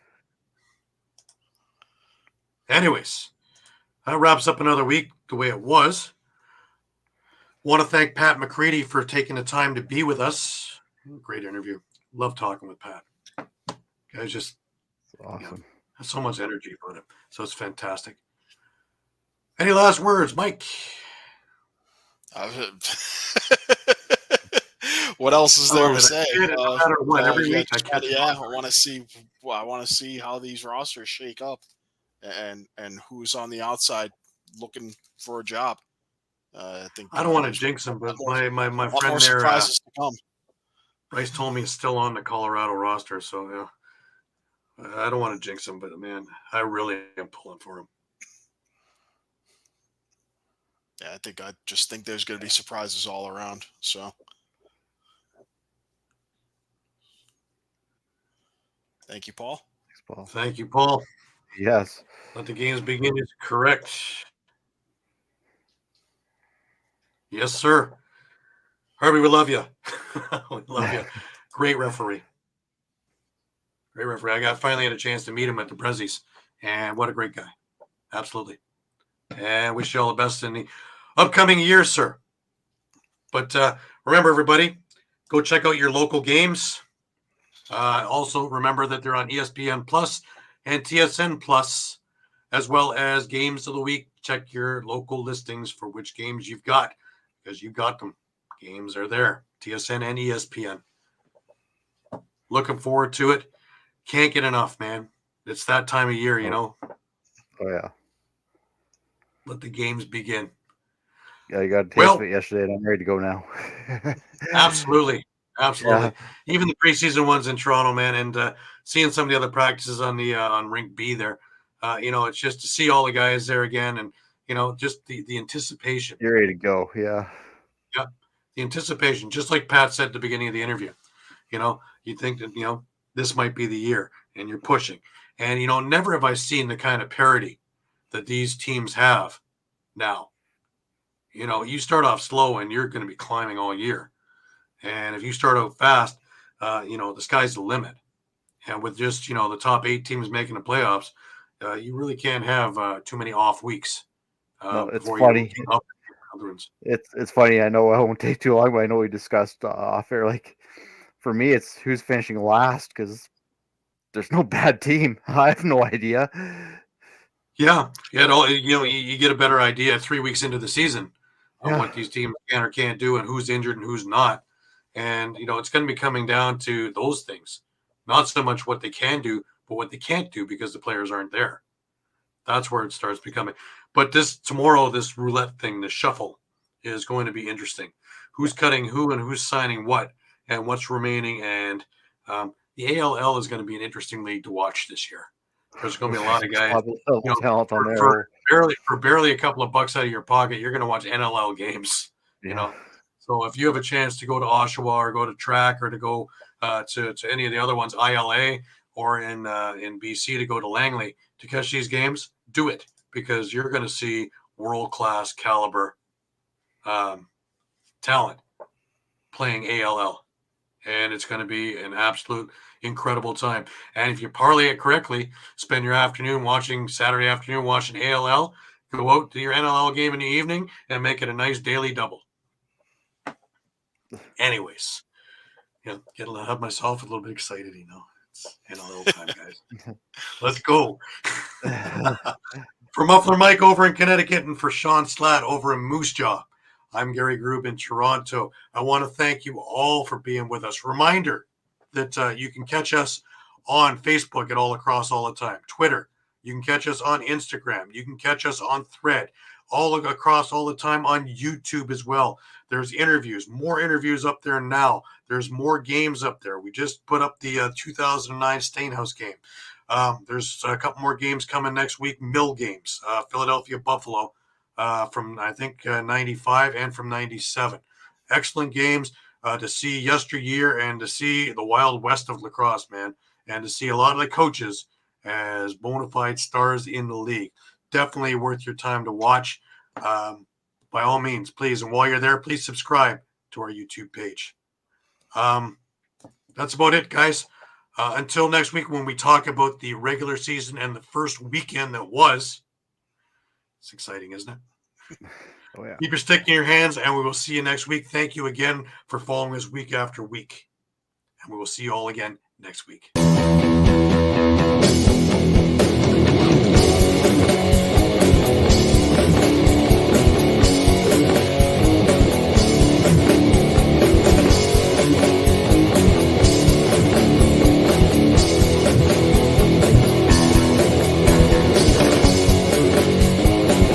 Anyways, that wraps up another week the way it was. Want to thank Pat McCready for taking the time to be with us. Great interview. Love talking with Pat. Guys just Awesome. has so much energy about him. So it's fantastic. Any last words, Mike? What else is there to That's say? it. No matter what, every week I just catch I up. want to see. Well, I want to see how these rosters shake up, and who's on the outside looking for a job. I think I don't want to there's jinx him, but a lot my more friend there, surprises to come. Bryce told me he's still on the Colorado roster. So yeah, I don't want to jinx him, but man, I really am pulling for him. Yeah, I just think there's going to be surprises all around. So, thank you, Paul. Thanks, Paul. Thank you, Paul. Yes. Let the games begin is correct. Yes, sir. Harvey, we love you. We love you. Great referee. Great referee. I finally had a chance to meet him at the Prezzies, and what a great guy. Absolutely. And wish you all the best in the upcoming years, sir. But remember, everybody, go check out your local games. Also, remember that they're on ESPN Plus and TSN Plus, as well as Games of the Week. Check your local listings for which games you've got, because you've got them. Games are there, TSN and ESPN. Looking forward to it. Can't get enough, man. It's that time of year, you know. Oh, yeah. Let the games begin. Yeah, you got a taste of it yesterday, and I'm ready to go now. Absolutely. Absolutely. Yeah. Even the preseason ones in Toronto, man, and seeing some of the other practices on the on Rink B there, it's just to see all the guys there again, and just the anticipation. You're ready to go. Yeah. Yeah, the anticipation, just like Pat said at the beginning of the interview. You think that this might be the year, and you're pushing, and never have I seen the kind of parity that these teams have now. You start off slow, and you're going to be climbing all year. And if you start out fast, the sky's the limit. And with just, the top 8 teams making the playoffs, you really can't have too many off weeks. No, it's funny. It's funny. I know it won't take too long, but I know we discussed off air. Like, for me, it's who's finishing last, because there's no bad team. I have no idea. Yeah. You get a better idea 3 weeks into the season of what these teams can or can't do, and who's injured and who's not. And, it's going to be coming down to those things, not so much what they can do, but what they can't do because the players aren't there. That's where it starts becoming. But tomorrow, this roulette thing, this shuffle, is going to be interesting. Who's cutting who and who's signing what and what's remaining. And the ALL is going to be an interesting league to watch this year. There's going to be a lot of guys. Talent on there. For barely a couple of bucks out of your pocket, you're going to watch NLL games, So if you have a chance to go to Oshawa or go to Track or to go to any of the other ones, ILA, or in BC to go to Langley to catch these games, do it, because you're going to see world-class caliber talent playing ALL. And it's going to be an absolute incredible time. And if you parlay it correctly, spend your Saturday afternoon watching ALL, go out to your NLL game in the evening and make it a nice daily double. Anyways, have myself a little bit excited, It's NLL time, guys. Let's go. For Muffler Mike over in Connecticut and for Shawn Slaght over in Moose Jaw, I'm Gary Groob in Toronto. I want to thank you all for being with us. Reminder that you can catch us on Facebook at All Across All the Time, Twitter. You can catch us on Instagram. You can catch us on Thread, all across all the time on YouTube as well. There's more interviews up there now. There's more games up there. We just put up the 2009 Stainhouse game. There's a couple more games coming next week, Mill games, Philadelphia Buffalo from, I think, 95 and from 97. Excellent games. to see yesteryear and to see the Wild West of lacrosse, man, and to see a lot of the coaches as bona fide stars in the league. Definitely worth your time to watch. By all means, please. And while you're there, please subscribe to our YouTube page. That's about it, guys. Until next week, when we talk about the regular season and the first weekend that was. It's exciting, isn't it? Oh, yeah. Keep your stick in your hands, and we will see you next week. Thank you again for following us week after week. And we will see you all again next week.